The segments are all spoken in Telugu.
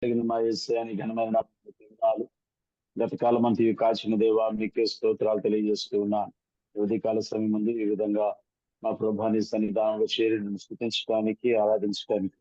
కలిగిన మా యేసయ్య ఘనమైన నామమునకు వందనాలు. గతకాలం అంతా కాచిన దేవా మీకే స్తోత్రాలు తెలియజేస్తూ ఉన్నాను. ఉదయకాల సమయం ముందు ఈ విధంగా మా ప్రభాని సన్నిధానంలో చేరి స్తుతించడానికి, ఆరాధించడానికి,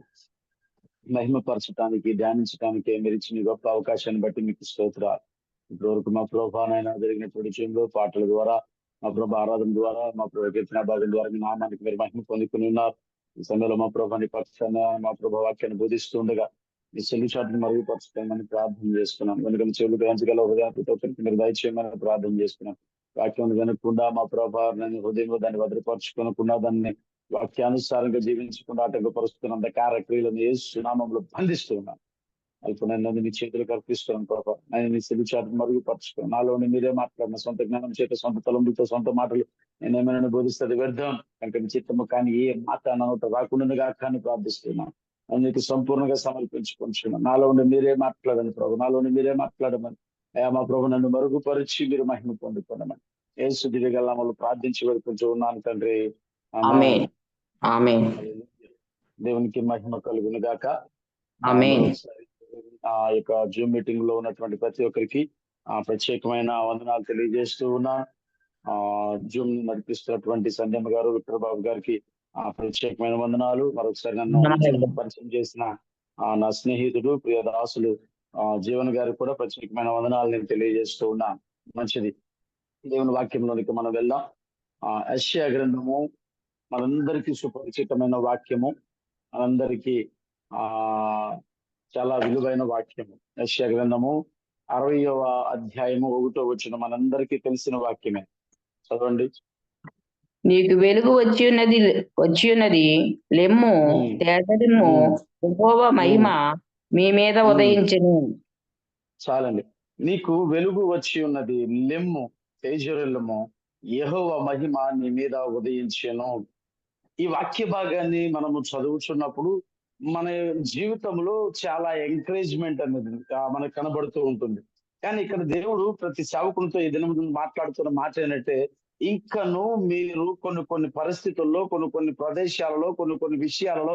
మహిమపరచడానికి, ధ్యానించడానికి మీరు ఇచ్చిన గొప్ప అవకాశాన్ని బట్టి మీకు స్తోత్రాలు. ఇప్పటివరకు మా ప్రభానైనా జరిగినటువంటి విషయంలో పాటల ద్వారా, మా ప్రభా ఆరాధన ద్వారా, మా ప్రభు కీర్తన భాగం ద్వారా మీ నామానికి మీరు మహిమ పొందుకుని ఉన్నారు. ఈ సమయంలో మా ప్రభాని పక్షాన మా ప్రభా వాక్యాన్ని బోధిస్తూ ఉండగా ఈ చెల్లిచాటును మరుగుపరచుకోమని ప్రార్థన చేసుకున్నాం. కనుక చెవులు గ్రహించగల హృదయాలతో మీరు దయచేయమని ప్రార్థన చేసుకున్నాం. వాక్యం వినకుండా మా ప్రభా నన్ను హృదయంలో దాన్ని భద్రపరచుకోనకుండా దాన్ని వాక్యానుసారంగా జీవించకుండా ఆటంకపరుస్తున్నంత కార్యక్రియలను యేసు నామములో బంధిస్తూ ఉన్నాను. అల్ప నన్ను మీ చేతులకు అర్పిస్తున్నాను ప్రభా. నేను మీ చెల్లిచాటును మరుగుపరచుకున్నాను. నాలోని మీరే మాట్లాడిన సొంత జ్ఞానం చేత, సొంత తలంపులతో, సొంత మాటలు నేనేమైనా బోధిస్తుంది వ్యర్థం. కనుక మీ చిత్తము కానీ ఏ మాట నోట రాకుండా కానీ ప్రార్థిస్తున్నాను. అందుకు సంపూర్ణంగా సమర్పించుకుంటున్నాను. నాలో ఉండి మీరే మాట్లాడండి ప్రభు. నాలో ఉండి మీరే మాట్లాడమని అయ్యా మా ప్రభు నన్ను మరుగుపరిచి మీరు మహిమ పొందుకోనమని యేసు దివ్య నామములో ప్రార్థించి వేడుకుంటూ ఉన్నాను తండ్రి. ఆమేన్. ఆమేన్. దేవునికి మహిమ కలుగును గాక. ఆమేన్. ఆ యొక్క జూమ్ మీటింగ్ లో ఉన్నటువంటి ప్రతి ఒక్కరికి ప్రత్యేకమైన వందనాలు తెలియజేస్తూ ఉన్నాను. జూమ్ నడిపిస్తున్నటువంటి సంధ్యమ్మ గారు, విక్టర్ బాబు గారికి ప్రత్యేకమైన వందనాలు. మరొకసారి నన్ను పరిచయం చేసిన నా స్నేహితుడు ప్రియదాసులు జీవన్ గారికి కూడా ప్రత్యేకమైన వందనాలు నేను తెలియజేస్తూ ఉన్నాను. మంచిది, దేవుని వాక్యంలోనికి మనం వెళ్దాం. యెషయా గ్రంథము మనందరికీ సుపరిచితమైన వాక్యము, మనందరికీ చాలా విలువైన వాక్యము. యెషయా గ్రంథము 60వ అధ్యాయము 1వ వచనం మనందరికీ తెలిసిన వాక్యమే. చదవండి. నీకు వెలుగు వచ్చి ఉన్నది లెమ్ము, తేజరిమ్ము, యెహోవా మహిమ మీ మీద ఉదయించెను. చాలండి. నీకు వెలుగు వచ్చి ఉన్నది, లెమ్ము, తేజరిల్లుము, యెహోవా మహిమ నీ మీద ఉదయించెను. ఈ వాక్య భాగాన్ని మనము చదువుతున్నప్పుడు మన జీవితంలో చాలా ఎంకరేజ్మెంట్ అనేది మనకు కనబడుతూ ఉంటుంది. కానీ ఇక్కడ దేవుడు ప్రతి సేవకునితో ఈ దినం మాట్లాడుతున్న మాట ఏంటంటే, ఇంకను మీరు కొన్ని పరిస్థితుల్లో, కొన్ని ప్రదేశాలలో, కొన్ని విషయాలలో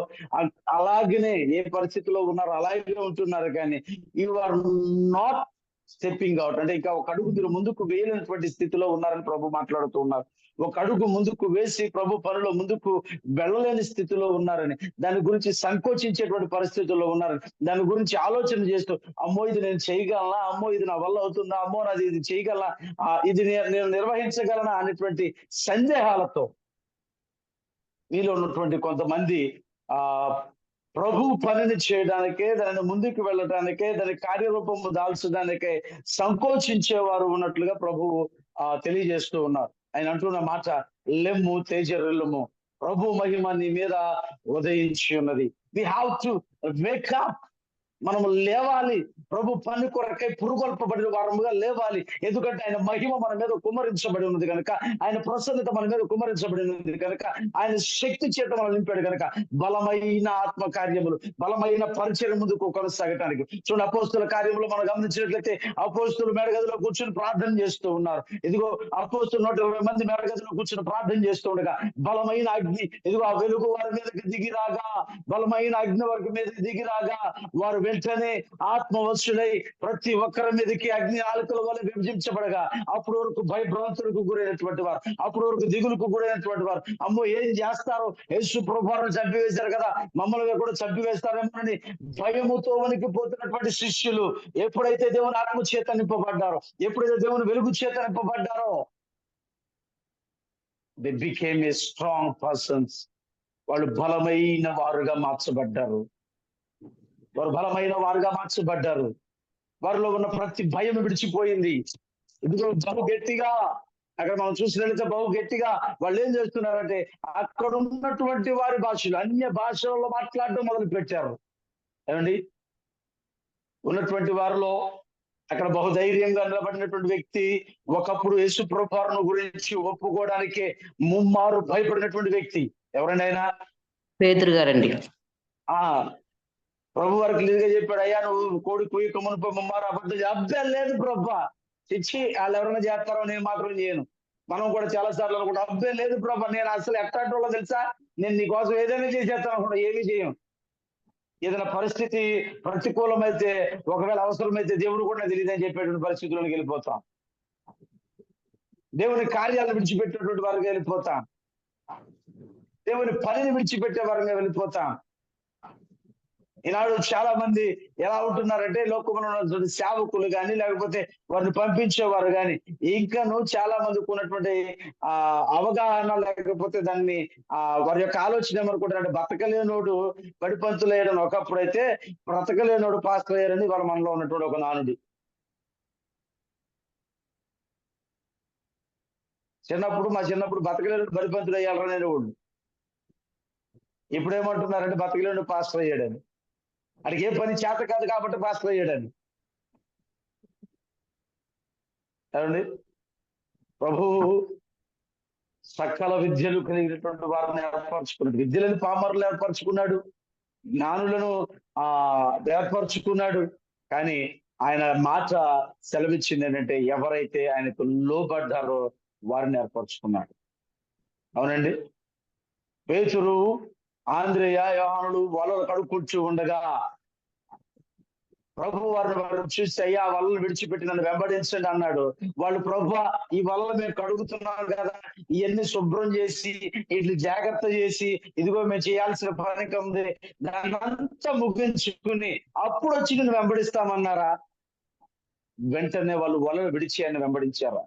అలాగనే ఏ పరిస్థితిలో ఉన్నారో అలాగే ఉంటున్నారు. కానీ you are not stepping out, అంటే ఇంకా ఒక అడుగు మీరు ముందుకు వేయలేనటువంటి స్థితిలో ఉన్నారని ప్రభు మాట్లాడుతూ ఉన్నారు. ఒక అడుగు ముందుకు వేసి ప్రభు పనిలో ముందుకు వెళ్ళలేని స్థితిలో ఉన్నారని, దాని గురించి సంకోచించేటువంటి పరిస్థితుల్లో ఉన్నారని, దాని గురించి ఆలోచన చేస్తూ అమ్మో ఇది నేను చేయగలనా, అమ్మో ఇది నా వల్ల అవుతుందా, అమ్మో నాది ఇది చేయగలనా, ఇది నేను నిర్వహించగలనా అనేటువంటి సందేహాలతో మీలో ఉన్నటువంటి కొంతమంది ప్రభు పనిని చేయడానికే, దానిని ముందుకు వెళ్ళడానికే, దాని కార్యరూపము దాల్చడానికే సంకోచించేవారు ఉన్నట్లుగా ప్రభువు తెలియజేస్తూ ఉన్నారు. ఆయన అంటున్న మాట, లెమ్ము, తేజరిల్లుము, ప్రభు మహిమ నీ మీద ఉదయించి ఉన్నది. We have to wake up. మనము లేవాలి, ప్రభు పని కొరకై పురుగొల్పబడిన వారముగా లేవాలి. ఎందుకంటే ఆయన మహిమ మన మీద కుమ్మరించబడి ఉన్నది కనుక, ఆయన ప్రసన్నత మన మీద కుమ్మరించబడి ఉన్నది కనుక, ఆయన శక్తి చేత మనం నింపాడు కనుక బలమైన ఆత్మ కార్యములు, బలమైన పరిచయం ముందుకు కొనసాగటానికి. చూడండి, అపోస్తుల కార్యములు మనం గమనించినట్లయితే అపోస్తులు మేడగదిలో కూర్చొని ప్రార్థన చేస్తూ ఉన్నారు. ఇదిగో అపోస్తులు 120 మంది మేడగదిలో కూర్చొని ప్రార్థన చేస్తూ ఉండగా బలమైన అగ్ని, ఇదిగో ఆ వెలుగు వారి మీదకి దిగిరాగా, బలమైన అగ్ని వారి మీద దిగిరాగా వారు వెంటనే ఆత్మవశులై ప్రతి ఒక్కరి మీదకి అగ్ని ఆలుకల వల్ల విభజించబడగా, అప్పటి వరకు భయభ్రాంతులకు గురైనటువంటి వారు, అప్పటి వరకు దిగులకు గురైనటువంటి వారు, అమ్మో ఏం చేస్తారో, యేసు ప్రభువును చంపివేశారు కదా, మమ్మల్ని కూడా చంపివేస్తారేమోనని భయముతో వణికిపోతున్నటువంటి శిష్యులు ఎప్పుడైతే దేవుని ఆత్మ చేత నింపబడ్డారో, ఎప్పుడైతే దేవుని వెలుగు చేత నింపబడ్డారో, they became a strong persons. వాళ్ళు బలమైన వారుగా మార్చబడ్డారు. వారు బలమైన వారుగా మార్చబడ్డారు. వారిలో ఉన్న ప్రతి భయం విడిచిపోయింది. ఇదిగో బహు గట్టిగా, అక్కడ మనం చూసినట్లయితే బహు గట్టిగా వాళ్ళు ఏం చేస్తున్నారంటే, అక్కడ ఉన్నటువంటి వారి భాషలు, అన్య భాషల్లో మాట్లాడడం మొదలు పెట్టారు. ఏమండి, ఉన్నటువంటి వారిలో అక్కడ బహుధైర్యంగా నిలబడినటువంటి వ్యక్తి, ఒకప్పుడు యేసు ప్రభువును గురించి ఒప్పుకోవడానికే ముమ్మారు భయపడినటువంటి వ్యక్తి ఎవరండి? ఆయన పేతురు గారండి. ప్రభు వారికి క్లియర్గా చెప్పాడు, అయ్యా నువ్వు కోడి కుయ్యక మునుపు ముమ్మారు అబద్ధం అబ్బాయి లేదు ప్రభు, తెచ్చి వాళ్ళు ఎవరైనా చేస్తారో నేను మాత్రం చేయను. మనం కూడా చాలా సార్లు అనుకుంటాం, అబ్బాయి లేదు ప్రభు, నేను అసలు ఎట్లాంటి వాళ్ళో తెలుసా, నేను నీకోసం ఏదైనా చేసేస్తాను అనుకుంటా, ఏమీ చేయను. ఏదైనా పరిస్థితి ప్రతికూలమైతే, ఒకవేళ అవసరమైతే దేవుడు కూడా తెలియదని చెప్పేటువంటి పరిస్థితుల్లోకి వెళ్ళిపోతాం. దేవుని కార్యాలను విడిచిపెట్టేటువంటి వారుగా వెళ్ళిపోతాం. దేవుని పనిని విడిచిపెట్టే వారుగా వెళ్ళిపోతాం. ఈనాడు చాలా మంది ఎలా ఉంటున్నారంటే, లోకంలో ఉన్నటువంటి సేవకులు కానీ, లేకపోతే వారిని పంపించేవారు కానీ, ఇంకాను చాలా మందికి ఉన్నటువంటి అవగాహన, లేకపోతే దాన్ని వారి యొక్క ఆలోచన ఏమనుకుంటారంటే, బతకలేనోడు బడిపంతులు వేయడం ఒకప్పుడైతే, బ్రతకలేనోడు పాస్టర్ అయ్యారని వాళ్ళ మనలో ఉన్నటువంటి ఒక నానుడి. మా చిన్నప్పుడు బతకలేనోడు బడిపంతులు అయ్యాలని వాడు. ఇప్పుడు ఏమంటున్నారంటే, బతకలేనోడు పాస్టర్ అయ్యాడని. అడిగే పని చేత కాదు కాబట్టి పాస్టర్ అయ్యాడని. ఏమండి, ప్రభువు సకల విద్యలు కలిగినటువంటి వారిని ఏర్పరచుకున్నాడు. విద్యలను పామరులు ఏర్పరచుకున్నాడు, జ్ఞానులను ఏర్పరచుకున్నాడు. కానీ ఆయన మాట సెలవిచ్చింది ఏంటంటే, ఎవరైతే ఆయనకు లోబడ్డారో వారిని ఏర్పరచుకున్నాడు. అవునండి, పేతురు, ఆంద్రేయ, యోహానులు వలలు కడుక్కుంటూ ఉండగా ప్రభు వారిని చూసి, అయ్యా వలలు విడిచిపెట్టి నన్ను వెంబడించండి అన్నాడు. వాళ్ళు, ప్రభువా ఈ వలలు మేము కడుగుతున్నాం కదా, ఇవన్నీ శుభ్రం చేసి ఇట్లా జాగ్రత్త చేసి, ఇదిగో మేము చేయాల్సిన పని ఉంది, దాన్ని అంతా ముగించుకుని అప్పుడు వచ్చి నేను వెంబడిస్తామన్నారా? వెంటనే వాళ్ళు వలలు విడిచి ఆయన వెంబడించారా?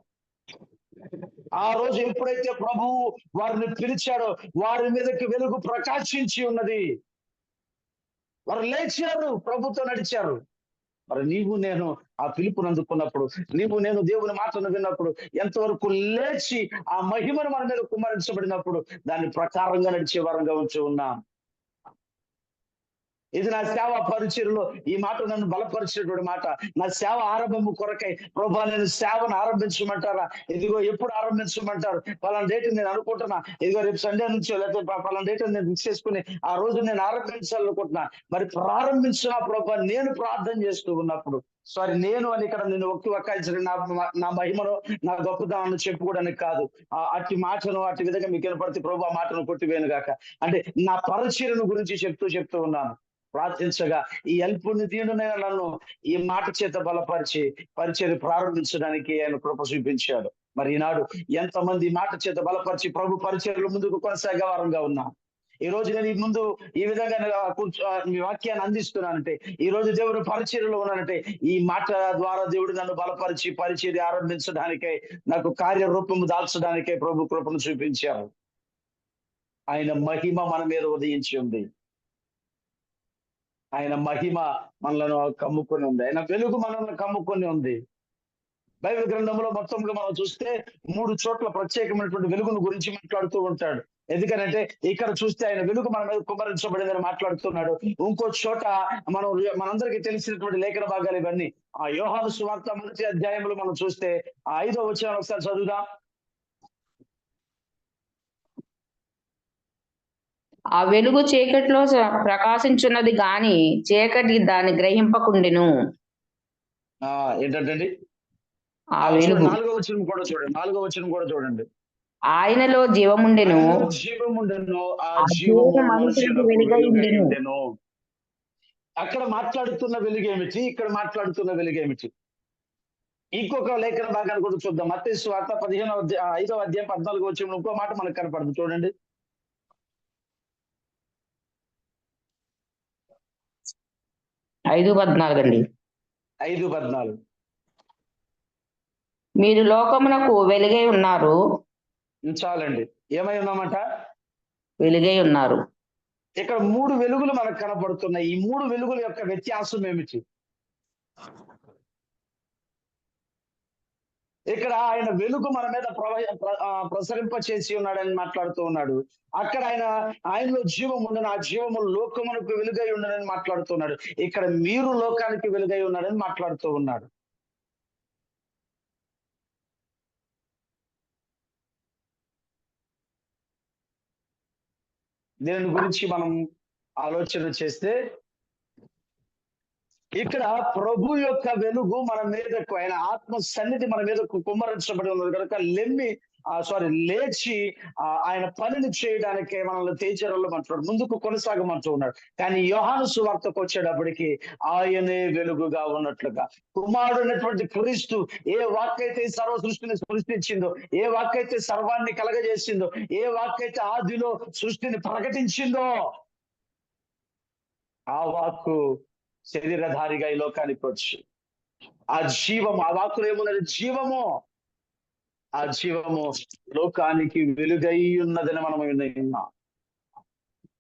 ఆ రోజు ఎప్పుడైతే ప్రభువు వారిని పిలిచాడో వారి మీదకి వెలుగు ప్రకాశించి ఉన్నది. వారు లేచారు, ప్రభుతో నడిచారు. మరి నీవు నేను ఆ పిలుపుని అందుకున్నప్పుడు, నీవు నేను దేవుని మాటను విన్నప్పుడు, ఎంతవరకు లేచి ఆ మహిమను మన మీద కుమ్మరించబడినప్పుడు దాని ప్రకారంగా నడిచే వారంగా ఉంచి ఉన్నాం. ఇది నా సేవ పరిచర్లో ఈ మాట నన్ను బలపరిచినటువంటి మాట. నా సేవ ఆరంభము కొరకై, ప్రభువా నేను సేవను ఆరంభించమంటారా? ఇదిగో ఎప్పుడు ఆరంభించమంటారు? పలానా డేట్ నేను అనుకుంటున్నా, ఇదిగో రేపు సండే నుంచి, లేకపోతే పలానా డేట్ నేను ఫిక్స్ చేసుకుని ఆ రోజు నేను ఆరంభించాలనుకుంటున్నా. మరి ప్రారంభించిన ప్రభువా నేను ప్రార్థన చేస్తూ ఉన్నప్పుడు, నేను అని ఇక్కడ నేను ఒక్కాల్సిన నా మహిమను, నా గొప్పతనాన్ని చెప్పుకోవడానికి కాదు, అట్టి మాటను అట్టి విధంగా మీకు వినపడితే ప్రభు ఆ మాటను కొట్టివేను గాక. అంటే నా పరిచర్యను గురించి చెప్తూ ఉన్నాను. ప్రార్థించగా ఈ అల్పునిధీనునైన నన్ను ఈ మాట చేత బలపరిచి పరిచర్య ప్రారంభించడానికి ఆయన కృప చూపించాడు. మరి ఈనాడు ఎంతమంది మాట చేత బలపరిచి ప్రభు పరిచర్యలు ముందుకు కొనసాగే వారంగా ఉన్నాం. ఈ రోజు నేను ఈ ముందు ఈ విధంగా మీ వాక్యాన్ని అందిస్తున్నానంటే, ఈ రోజు దేవుడు పరిచర్యలో ఉన్నానంటే, ఈ మాట ద్వారా దేవుడు నన్ను బలపరిచి పరిచర్య ఆరంభించడానికై, నాకు కార్యరూపము దాల్చడానికై ప్రభు కృపను చూపించారు. ఆయన మహిమ మన మీద ఉదయించి ఉంది. ఆయన మహిమ మనలను కమ్ముకొని ఉంది. ఆయన వెలుగు మనల్ని కమ్ముకొని ఉంది. బైబిల్ గ్రంథంలో మొత్తంగా మనం చూస్తే 3 చోట్ల ప్రత్యేకమైనటువంటి వెలుగును గురించి మాట్లాడుతూ ఉంటాడు. ఎందుకనంటే ఇక్కడ చూస్తే ఆయన వెలుగు మన మీద కుమ్మరించబడిందని మాట్లాడుతున్నాడు. ఇంకో చోట మనందరికీ తెలిసినటువంటి లేఖన భాగాలు ఇవన్నీ. యోహాను సువార్త 1వ అధ్యాయంలో మనం చూస్తే 5వ వచనం ఒకసారి చదువుదాం. ఆ వెలుగు చీకటిలో ప్రకాశించున్నది గాని చీకటి దాన్ని గ్రహింపకుండెను. ఏంటంటే ఆ వెలుగు 4వ వచనం కూడా చూడండి. ఆయనలో జీవముండెను, ఆ జీవము మనుషులకు వెలుగై ఉండెను. అక్కడ మాట్లాడుతున్న వెలుగేమిటి, ఇక్కడ మాట్లాడుతున్న వెలుగేమిటి? ఇంకొక లేఖన భాగాన్ని కూడా చూద్దాం. మత్తయి సువార్త 5వ అధ్యాయం 14వ వచనంలో ఇంకో మాట మనకు కనపడదు, చూడండి. 5:14 అండి. 5:14 మీరు లోకమునకు వెలుగై ఉన్నారు. చాలండి, ఏమై ఉన్నామంట? వెలుగై ఉన్నారు. ఇక్కడ 3 వెలుగులు మనకు కనపడుతున్నాయి. ఈ 3 వెలుగుల యొక్క వ్యత్యాసం ఏమిటి? ఇక్కడ ఆయన వెలుగు మన మీద ప్రసరింప చేసి ఉన్నాడని మాట్లాడుతూ ఉన్నాడు. అక్కడ ఆయనలో జీవం ఉండను, ఆ జీవము లోకమునకు వెలుగై ఉండనని మాట్లాడుతున్నాడు. ఇక్కడ మీరు లోకానికి వెలుగై ఉన్నాడని మాట్లాడుతూ ఉన్నాడు. దీని గురించి మనం ఆలోచన చేస్తే, ఇక్కడ ప్రభు యొక్క వెలుగు మన మీదకు, ఆయన ఆత్మ సన్నిధి మన మీదకు కుమ్మరించబడి ఉన్నది కనుక లెమ్మి లేచి ఆయన పనిని చేయడానికే మనల్ని తేజరల్లమంటున్నాడు, ముందుకు కొనసాగమంటూ ఉన్నాడు. కానీ యోహాను సువార్తకు వచ్చేటప్పటికి ఆయనే వెలుగుగా ఉన్నట్లుగా, కుమారుడైనటువంటి క్రీస్తు ఏ వాక్కైతే సర్వ సృష్టిని సృష్టించిందో, ఏ వాక్కైతే సర్వాన్ని కలగజేసిందో, ఏ వాక్కైతే ఆదిలో సృష్టిని ప్రకటించిందో, ఆ వాక్కు శరీరధారిగా ఈ లోకానికి వచ్చి ఆ జీవము, ఆ వాక్కులో ఏమున్నది? జీవము. ఆ జీవము లోకానికి వెలుగై ఉన్నదని మనం విన్నాం.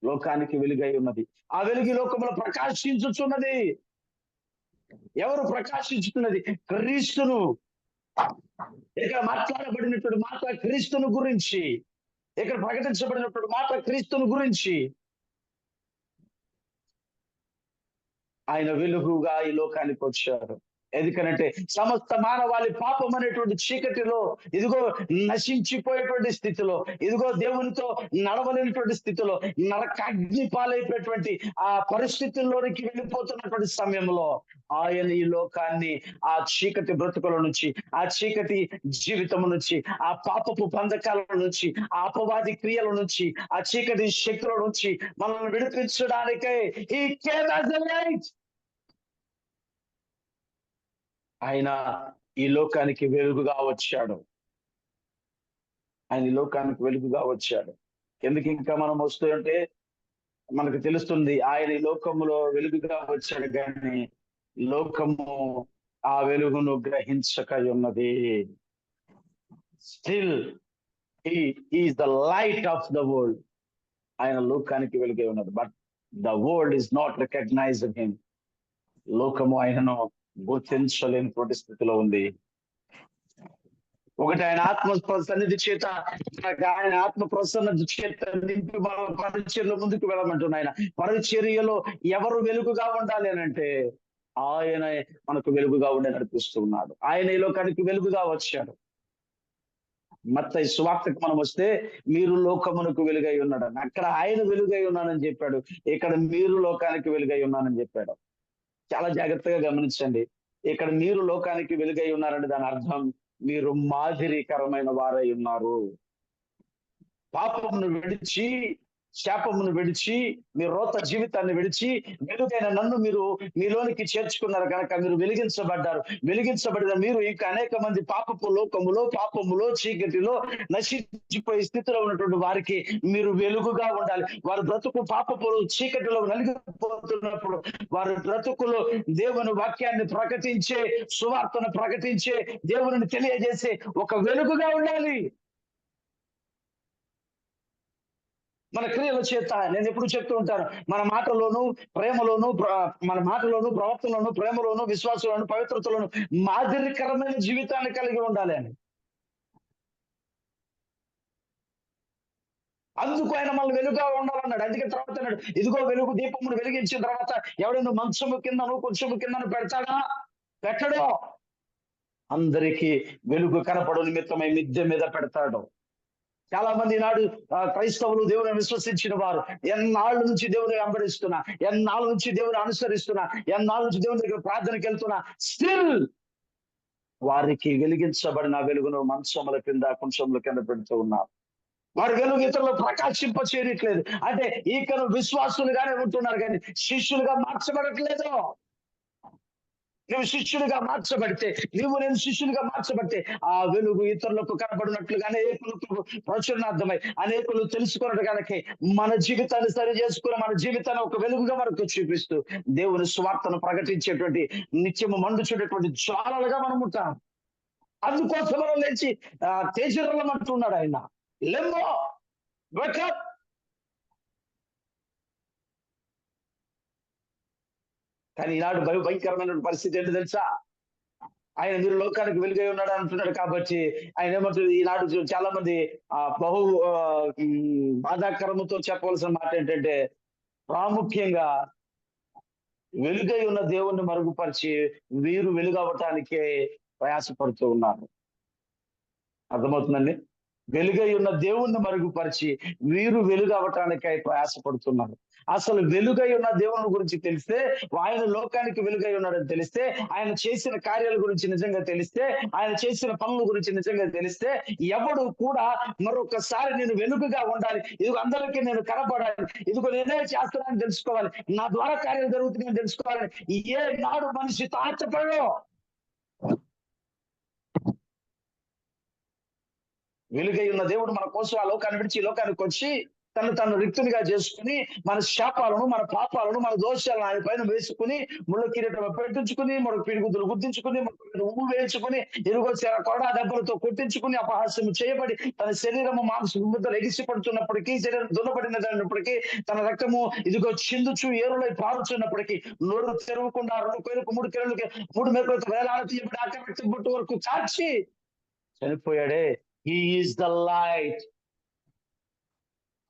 లోకానికి వెలుగై ఉన్నది. ఆ వెలుగు లోకంలో ప్రకాశించుచున్నది. ఎవరు ప్రకాశించుతున్నది? క్రీస్తును. ఇక్కడ మాట్లాడబడినటువంటి మాట క్రీస్తును గురించి, ఇక్కడ ప్రకటించబడినటువంటి మాట క్రీస్తును గురించి. ఆయన వెలుగుగా ఈ లోకానికి వచ్చారు. ఎందుకనంటే సమస్త మానవాళి పాపం అనేటువంటి చీకటిలో, ఇదిగో నశించిపోయేటువంటి స్థితిలో, ఇదిగో దేవునితో నడవలేనటువంటి స్థితిలో, నరకాగ్ని పాలైపోయేటువంటి ఆ పరిస్థితుల్లోనికి వెళ్ళిపోతున్నటువంటి సమయంలో ఆయన ఈ లోకాన్ని ఆ చీకటి బ్రతుకుల నుంచి, ఆ చీకటి జీవితం నుంచి, ఆ పాపపు బంధకాల నుంచి, ఆ అపవాది క్రియల నుంచి, ఆ చీకటి శక్తుల నుంచి మనల్ని విడిపించడానికే he came as a light. ఆయన ఈ లోకానికి వెలుగుగా వచ్చాడు. ఆయన ఈ లోకానికి వెలుగుగా వచ్చాడు. ఎందుకు ఇంకా మనం వస్తుంటే మనకు తెలుస్తుంది, ఆయన ఈ లోకములో వెలుగుగా వచ్చాడు, కానీ లోకము ఆ వెలుగును గ్రహించక ఉన్నది. Still he is the light of the world. ఆయన లోకానికి వెలుగై ఉన్నది. But the world is not recognizing him. లోకము ఆయనను గుర్తించలేనటువంటి స్థితిలో ఉంది. ఒకటి ఆయన ఆత్మ సన్నిధి చేత, ఆయన ఆత్మ ప్రసన్నత చేత నింపి మన పరిచర్యలో ముందుకు వెళ్ళమంటున్నా. ఆయన పరిచర్యలో ఎవరు వెలుగుగా ఉండాలి అని అంటే ఆయన మనకు వెలుగుగా ఉండి నడిపిస్తూ ఉన్నాడు. ఆయన ఈ లోకానికి వెలుగుగా వచ్చాడు. మత్తయి సువార్తకు మనం వస్తే మీరు లోకమునకు వెలుగై ఉన్నాడు. అక్కడ ఆయన వెలుగై ఉన్నానని చెప్పాడు, ఇక్కడ మీరు లోకానికి వెలుగై ఉన్నానని చెప్పాడు. చాలా జాగ్రత్తగా గమనించండి. ఇక్కడ మీరు లోకానికి వెలుగై ఉన్నారంటే దాని అర్థం మీరు మాదిరికరమైన వారై ఉన్నారు. పాపమును విడిచి, శాపమును విడిచి, మీ రోత జీవితాన్ని విడిచి వెలుగైన నన్ను మీరు మీలోనికి చేర్చుకున్నారు కనుక మీరు వెలిగించబడ్డారు. వెలిగించబడిన మీరు ఇంకా అనేక మంది పాపపు లోకములో, పాపములో, చీకటిలో నశించిపోయే స్థితిలో ఉన్నటువంటి వారికి మీరు వెలుగుగా ఉండాలి. వారి బ్రతుకు పాపపు చీకటిలో నలిగిపోతున్నప్పుడు వారి బ్రతుకులో దేవుని వాక్యాన్ని ప్రకటించే, సువార్తను ప్రకటించే, దేవుని తెలియజేసే ఒక వెలుగుగా ఉండాలి. మన క్రియల చేత, నేను ఎప్పుడు చెప్తూ ఉంటాను, మన మాటలోను ప్రేమలోను, మన మాటలోను ప్రవర్తనలోను, ప్రేమలోను, విశ్వాసంలోను, పవిత్రతలోను మాదిరికరమైన జీవితాన్ని కలిగి ఉండాలి అని. అందుకు ఆయన మళ్ళీ వెలుగుగా ఉండాలన్నాడు. అందుకే తర్వాత అన్నాడు, ఇదిగో వెలుగు దీపమును వెలిగించిన తర్వాత ఎవడైనా మంచము కిందను కొంచెము కిందను పెడతాడా? పెట్టడో. అందరికీ వెలుగు కనపడు నిమిత్తమై మిద్దె మీద పెడతాడు. చాలా మంది నాడు క్రైస్తవులు దేవుని విశ్వసించిన వారు ఎన్నాళ్ళ నుంచి దేవుని వెంబడిస్తున్నా, ఎన్నాళ్ళ నుంచి దేవుని అనుసరిస్తున్నా, ఎన్నాళ్ళ నుంచి దేవుని దగ్గర ప్రార్థనకి వెళ్తున్నా, స్టిల్ వారికి వెలిగించబడిన వెలుగును మంచముల కింద, కొంచెముల కింద పెడుతూ ఉన్నారు. వారి వెలుగు ఇతరులు ప్రకాశింప చేయట్లేదు. అంటే ఈకను విశ్వాసులుగానే ఉంటున్నారు కానీ శిష్యులుగా మార్చబడట్లేదు. నువ్వు శిష్యుడిగా మార్చబడితే, నేను శిష్యుడిగా మార్చబడితే ఆ వెలుగు ఇతరులకు కనబడినట్లుగా, అనేకులకు ప్రచురణార్థమై, అనేకులు తెలుసుకున్నట్టుగానే మన జీవితాన్ని సరి చేసుకుని, మన జీవితాన్ని ఒక వెలుగుగా మనకు చూపిస్తూ దేవుని స్వార్థను ప్రకటించేటువంటి, నిత్యము మండుచున్నటువంటి జ్వాలలుగా మనం ఉంటాం. అందుకోసం మనం లేచి తేజరల్లమంటున్నాడు ఆయన, లెమ్మో వేకప్. కానీ ఈనాడు భయంకరమైన పరిస్థితి ఏంటి తెలుసా? ఆయన మీరు లోకానికి వెలుగై ఉన్నాడు అంటున్నాడు కాబట్టి ఆయన ఏమంటారు, ఈనాడు చాలా మంది బహు బాధాకరముతో చెప్పవలసిన మాట ఏంటంటే, ప్రాముఖ్యంగా వెలుగై ఉన్న దేవుణ్ణి మరుగుపరిచి వీరు వెలుగవటానికే ప్రయాసపడుతూ ఉన్నారు. అర్థమవుతుందండి? వెలుగై ఉన్న దేవుణ్ణి మరుగుపరిచి వీరు వెలుగు అవటానికై ప్రయాసపడుతున్నారు. అసలు వెలుగై ఉన్న దేవుని గురించి తెలిస్తే, ఆయన లోకానికి వెలుగై ఉన్నాడని తెలిస్తే, ఆయన చేసిన కార్యాల గురించి నిజంగా తెలిస్తే, ఆయన చేసిన పనుల గురించి నిజంగా తెలిస్తే, ఎవడు కూడా మరొకసారి నేను వెలుగుగా ఉండాలి, ఇదిగో అందరికీ నేను కనపడాలి, ఇదిగో నేనే చేస్తున్నానని తెలుసుకోవాలి, నా ద్వారా కార్యాలు జరుగుతున్నాయని తెలుసుకోవాలని ఏ నాడు మనిషి తాచపడో. వెలుగై ఉన్న దేవుడు మన కోసం ఆ లోకాన్ని విడిచి ఈ లోకానికి వచ్చి తను రిక్తునిగా చేసుకుని మన శాపాలను, మన పాపాలను, మన దోషాలను ఆయన పైన వేసుకుని, ముళ్ళ కిరీటం పెట్టించుకుని, మన పిడిగుద్దులు గుద్దించుకుని, ఉమ్ము వేయించుకుని, ఇరుగో కొరడా దెబ్బలతో కొట్టించుకుని, అపహాస్యం చేయబడి, తన శరీరము మాంస ముద్దలు ఎగిసి పడుతున్నప్పటికీ, శరీరం దున్నబడినప్పటికీ, తన రక్తము ఇదిగో చిందుచు ఏరులై పారుచున్నప్పటికీ, నోరు తెరవకుండా 2 కొయ్యలకు 3 కెరళ్ళకి 3 మేకలతో వేలాడతీయబడి ఆఖరి రక్తం బొట్టు వరకు కాల్చి చనిపోయాడే. He is the light.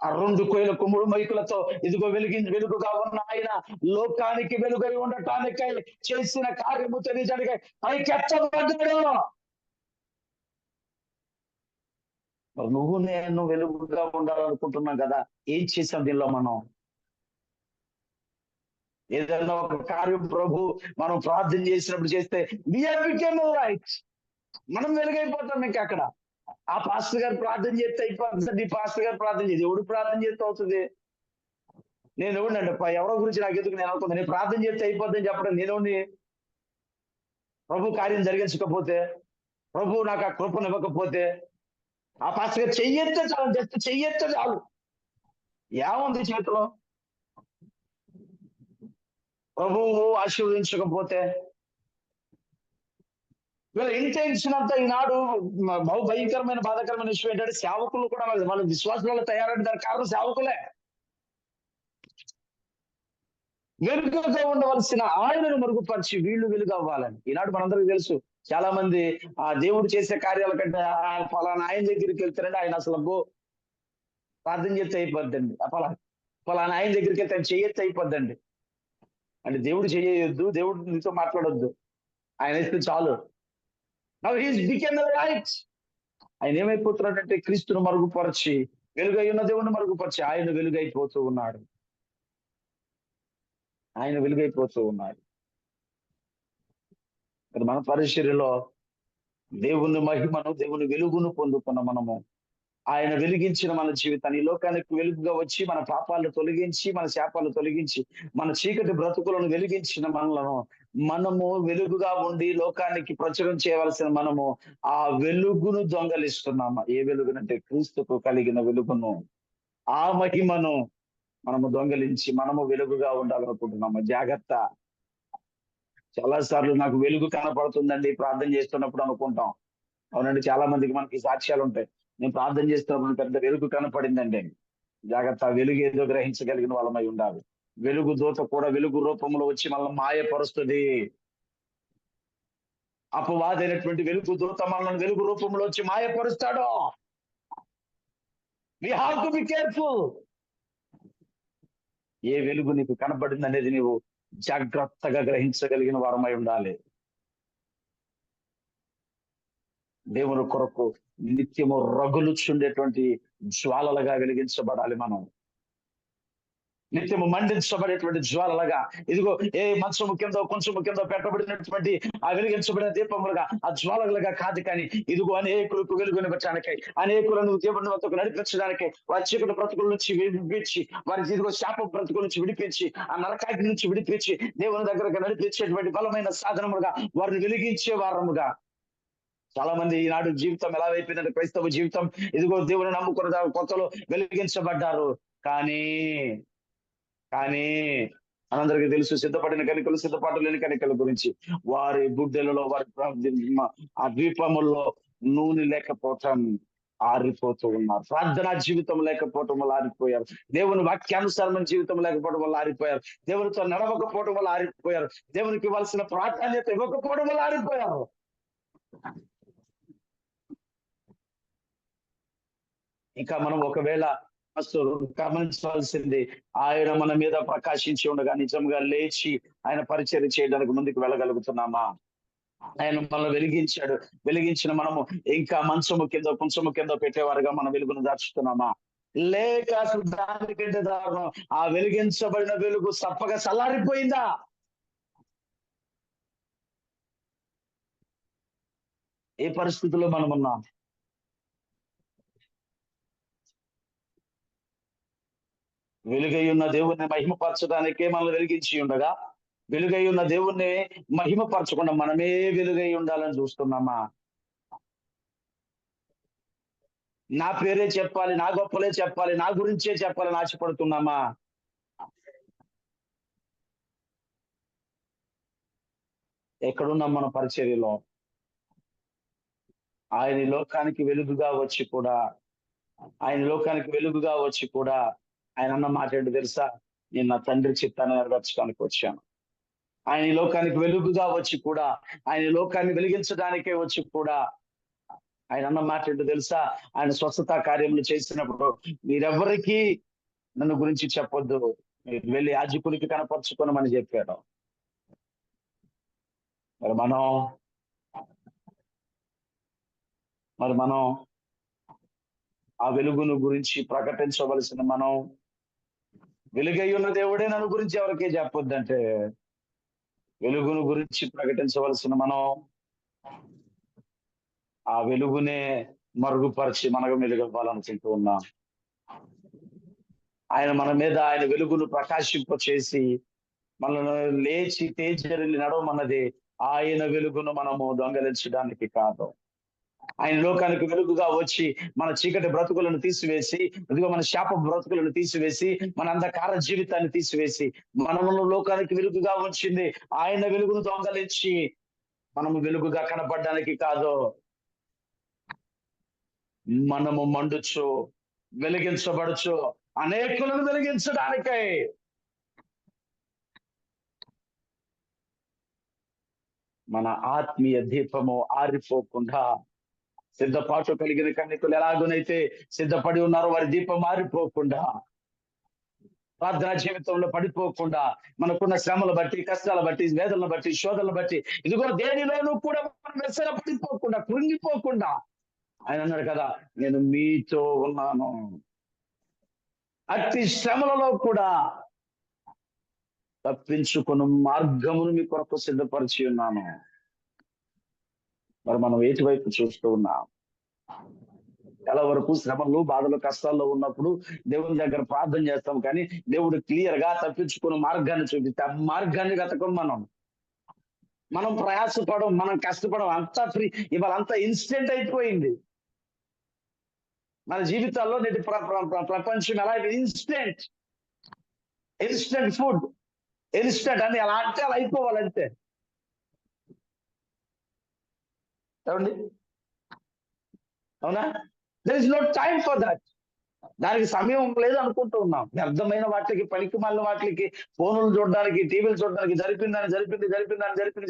ఆ 2 కొయ్యలకు 3 మైకులతో ఇదిగో వెలుగుగా ఉన్న ఆయన లోకానికి వెలుగై ఉండటానికై చేసిన కార్యము తెలియజేయడానికి పైకెత్తబడ్డాడు. మరి నువ్వు నేను వెలుగుగా ఉండాలనుకుంటున్నాం కదా, ఏం చేసాం దీనిలో మనం? ఏదైనా ఒక కార్యం ప్రభు మనం ప్రార్థన చేసినప్పుడు చేస్తే రైట్, మనం వెలుగైపోతాం. ఇంకా అక్కడ ఆ పాస్టర్ గారు ప్రార్థన చేస్తే అయిపోతుంది, ఈ పాస్టర్ గారు ప్రార్థన చేసి ఎవడు ప్రార్థన చేస్తే అవుతుంది? నేను ఎవడినండి ఎవరో గురించి నాకు ఎందుకు, నేను అనుకుంది నేను ప్రార్థన చేస్తే అయిపోద్దని చెప్పడం నేనెవడిని? ప్రభు కార్యం జరిగించకపోతే, ప్రభు నాకు ఆ కృపను ఇవ్వకపోతే, ఆ పాస్టర్ గారు చెయ్యెత్తే చాలు, జస్ట్ చెయ్యెత్తే చాలు, ఏముంది చేతిలో? ప్రభువు ఆశీర్వదించకపోతే వీళ్ళ ఇంటెన్షన్ అంతా ఈనాడు బహు భయంకరమైన బాధాకరమైన విషయం ఏంటంటే, సేవకులు కూడా వాళ్ళ విశ్వాసాలు తయారైన దానికి కారణం సేవకులే. వెలుగుగా ఉండవలసిన ఆయనను మరుగుపరిచి వీళ్ళు వెలుగు అవ్వాలని. ఈనాడు మనందరికీ తెలుసు, చాలా మంది ఆ దేవుడు చేసే కార్యాల కంటే ఫలానా ఆయన దగ్గరికి వెళ్తారంటే ఆయన అసలు ప్రార్థన చేస్తే అయిపోద్దండి, ఫలానా ఆయన దగ్గరికి వెళ్తే ఆయన చేయెత్తి అయిపోద్దండి. అంటే దేవుడు చేయొద్దు, దేవుడు నీతో మాట్లాడొద్దు, ఆయన ఇస్తే చాలు. Now he's become the light. ఆయన ఏమైపోతున్నాడంటే క్రీస్తును మరుగుపరిచి, వెలుగై ఉన్న దేవుడిని మరుగుపరిచి ఆయన వెలుగైపోతూ ఉన్నాడు. ఆయన వెలుగైపోతూ ఉన్నాడు. మన పరిచర్యలో దేవుని మహిమను, దేవుని వెలుగును పొందుకున్న మనము, ఆయన వెలిగించిన మన జీవితాన్ని, ఈ లోకానికి వెలుగుగా వచ్చి మన పాపాలను తొలగించి, మన శాపాలను తొలగించి, మన చీకటి బ్రతుకులను వెలిగించిన మనము వెలుగుగా ఉండి లోకానికి ప్రచురం చేయవలసిన మనము ఆ వెలుగును దొంగలిస్తున్నాము. ఏ వెలుగునంటే క్రీస్తుకు కలిగిన వెలుగును, ఆ మహిమను మనము దొంగలించి మనము వెలుగుగా ఉండాలనుకుంటున్నాము. జాగ్రత్త. చాలా సార్లు నాకు వెలుగు కనపడుతుందండి ప్రార్థన చేస్తున్నప్పుడు అనుకుంటాం. అవునండి, చాలా మందికి మనకి సాక్ష్యాలు ఉంటాయి. నేను ప్రార్థన చేస్తున్నప్పుడు పెద్ద వెలుగు కనపడిందండి. జాగ్రత్త, వెలుగు ఏదో గ్రహించగలిగిన వాళ్ళమై ఉండాలి. వెలుగు దూత కూడా వెలుగు రూపంలో వచ్చి మనల్ని మాయపరుస్తుంది. అపవాదైనటువంటి వెలుగు దూత మనల్ని వెలుగు రూపంలో వచ్చి మాయపరుస్తాడు. We have to be careful. ఏ వెలుగు నీకు కనబడింది అనేది నీవు జాగ్రత్తగా గ్రహించగలిగిన వారమై ఉండాలి. దేవుని కొరకు నిత్యము రగులుచుండేటువంటి జ్వాలలుగా వెలిగించబడాలి. మనం నిత్యము మండించబడేటువంటి జ్వాలలుగా, ఇదిగో ఏ మంచము కింద కొంచెము కింద పెట్టబడినటువంటి ఆ వెలిగించబడిన దీపములుగా, ఆ జ్వాలలుగా కాదు, కానీ ఇదిగో అనేకులకు వెలుగునివ్వటానికై, అనేకులను దేవుని వద్దకు నడిపించడానికై, వారి చీకటి బ్రతుకుల నుంచి విడిపించి, వారికి ఇదిగో శాప బ్రతుకుల నుంచి విడిపించి, ఆ నరకాగ్ని నుంచి విడిపించి దేవుని దగ్గరకు నడిపించేటువంటి బలమైన సాధనములుగా, వారిని వెలిగించే వారముగా. చాలా మంది ఈనాడు జీవితం ఎలా అయిపోయిందంటే, క్రైస్తవ జీవితం ఇదిగో దేవుని నమ్ముకున్న కొత్తలో వెలిగించబడ్డారు, కానీ మనందరికీ తెలుసు సిద్ధపడిన కనికలు, సిద్ధపాటు లేని కనికల గురించి. వారి గుడ్డెలలో, వారి ఆ ద్వీపముల్లో నూనె లేకపోవటం ఆరిపోతూ ఉన్నారు. ప్రార్థనా జీవితం లేకపోవటం వల్ల ఆరిపోయారు. దేవుని వాక్యానుసారమైన జీవితం లేకపోవడం వల్ల ఆరిపోయారు. దేవునితో నడవకపోవడం వల్ల ఆరిపోయారు. దేవునికి ఇవ్వాల్సిన ప్రాధాన్యత ఇవ్వకపోవడం వల్ల ఆరిపోయారు. ఇంకా మనం ఒకవేళ గమనించాల్సింది, ఆయన మన మీద ప్రకాశించి ఉండగా నిజంగా లేచి ఆయన పరిచర్య చేయడానికి ముందుకు వెళ్ళగలుగుతున్నామా? ఆయన మనల్ని వెలిగించిన మనము ఇంకా మంచము కింద కొంచెము కింద పెట్టేవారుగా మన వెలుగును దాచుతున్నామా? లేక అసలు దానికంటే దారుణం, ఆ వెలిగించబడిన వెలుగు సప్పగా చల్లారిపోయిందా? ఏ పరిస్థితుల్లో మనం ఉన్నాం? వెలుగై ఉన్న దేవుణ్ణి మహిమపరచడానికే మనల్ని వెలిగించి ఉండగా, వెలుగై ఉన్న దేవుణ్ణి మహిమపరచకుండా మనమే వెలుగై ఉండాలని చూస్తున్నామా? నా పేరే చెప్పాలి, నా గొప్పలే చెప్పాలి, నా గురించే చెప్పాలని ఆశపడుతున్నామా? ఎక్కడున్నాం మన పరిచర్యలో? ఆయన ఈ లోకానికి వెలుగుగా వచ్చి కూడా, ఆయన లోకానికి వెలుగుగా వచ్చి కూడా ఆయన అన్న మాట ఏంటో తెలుసా? నేను నా తండ్రి చిత్తాన్ని నెరవేర్చడానికి వచ్చాను. ఆయన ఈ లోకానికి వెలుగుగా వచ్చి కూడా, ఆయన ఈ లోకాన్ని వెలిగించడానికే వచ్చి కూడా ఆయన అన్న మాట ఏంటో తెలుసా? ఆయన స్వస్థత కార్యములు చేసినప్పుడు మీరెవ్వరికీ నన్ను గురించి చెప్పొద్దు, మీరు వెళ్ళి యాజకునికి కనపరుచుకోనమని చెప్పాడు. మరి మనం మరి మనం ఆ వెలుగును గురించి ప్రకటించవలసిన మనం, వెలుగై ఉన్న దేవుడే నన్ను గురించి ఎవరికీ చెప్పొద్దంటే, వెలుగును గురించి ప్రకటించవలసిన మనం ఆ వెలుగునే మరుగుపరిచి మనకు మెలుగవ్వాలనుకుంటూ ఉన్నాం. ఆయన మన మీద ఆయన వెలుగును ప్రకాశింప చేసి మనల్ని లేచి తేజరిల్లి నడవమన్నది ఆయన వెలుగును మనము దొంగలించడానికి కాదు. ఆయన లోకానికి వెలుగుగా వచ్చి మన చీకటి బ్రతుకులను తీసివేసి, ఇదిగో మన శాప బ్రతుకులను తీసివేసి, మన అంధకార జీవితాన్ని తీసివేసి మనమును లోకానికి వెలుగుగా వచ్చింది ఆయన వెలుగును దొంగలించి మనము వెలుగుగా కనపడడానికి కాదు, మనము మండుచు వెలిగించబడుచు అనేకులను వెలిగించడానికై. మన ఆత్మీయ దీపము ఆరిపోకుండా, సిద్ధపాటు కలిగిన కన్యకులు ఎలాగోనైతే సిద్ధపడి ఉన్నారో వారి దీపం ఆరిపోకుండా, ప్రార్థనా జీవితంలో పడిపోకుండా, మనకున్న శ్రమలు బట్టి, కష్టాల బట్టి, వేదనలు బట్టి, శోధనలు బట్టి, ఇదిగో దేనిలోనూ కూడా మనం వెసర పడిపోకుండా, కృంగిపోకుండా ఆయన అన్నాడు కదా, నేను మీతో ఉన్నాను. అతి శ్రమలలో కూడా తప్పించుకున్న మార్గమును మీ కొరకు సిద్ధపరిచి ఉన్నాను. మరి మనం ఎటువైపు చూస్తూ ఉన్నాం? చాలా వరకు శ్రమలు, బాధలు, కష్టాల్లో ఉన్నప్పుడు దేవుని దగ్గర ప్రార్థన చేస్తాం, కానీ దేవుడు క్లియర్ గా తప్పించుకున్న మార్గాన్ని చూపిస్తే ఆ మార్గాన్ని వెతకం. మనం ప్రయాసపడం, మనం కష్టపడం, అంతా ఫ్రీ. ఇవాళ అంతా ఇన్స్టెంట్ అయిపోయింది. మన జీవితాల్లో నేటి ప్రపంచం ఎలా ఇన్స్టెంట్, ఇన్స్టెంట్ ఫుడ్, ఇన్స్టెంట్ అని అలా అంటే అలా అయిపోవాలంటే. ఏమండి? అవునా? There is no time for that. దానికి సమయం లేదు అనుకుంటూ ఉన్నాం. వ్యర్థమైన వాటికి, పనికి మాలిన వాటికి, ఫోన్లు చూడడానికి, టీవీలు చూడడానికి,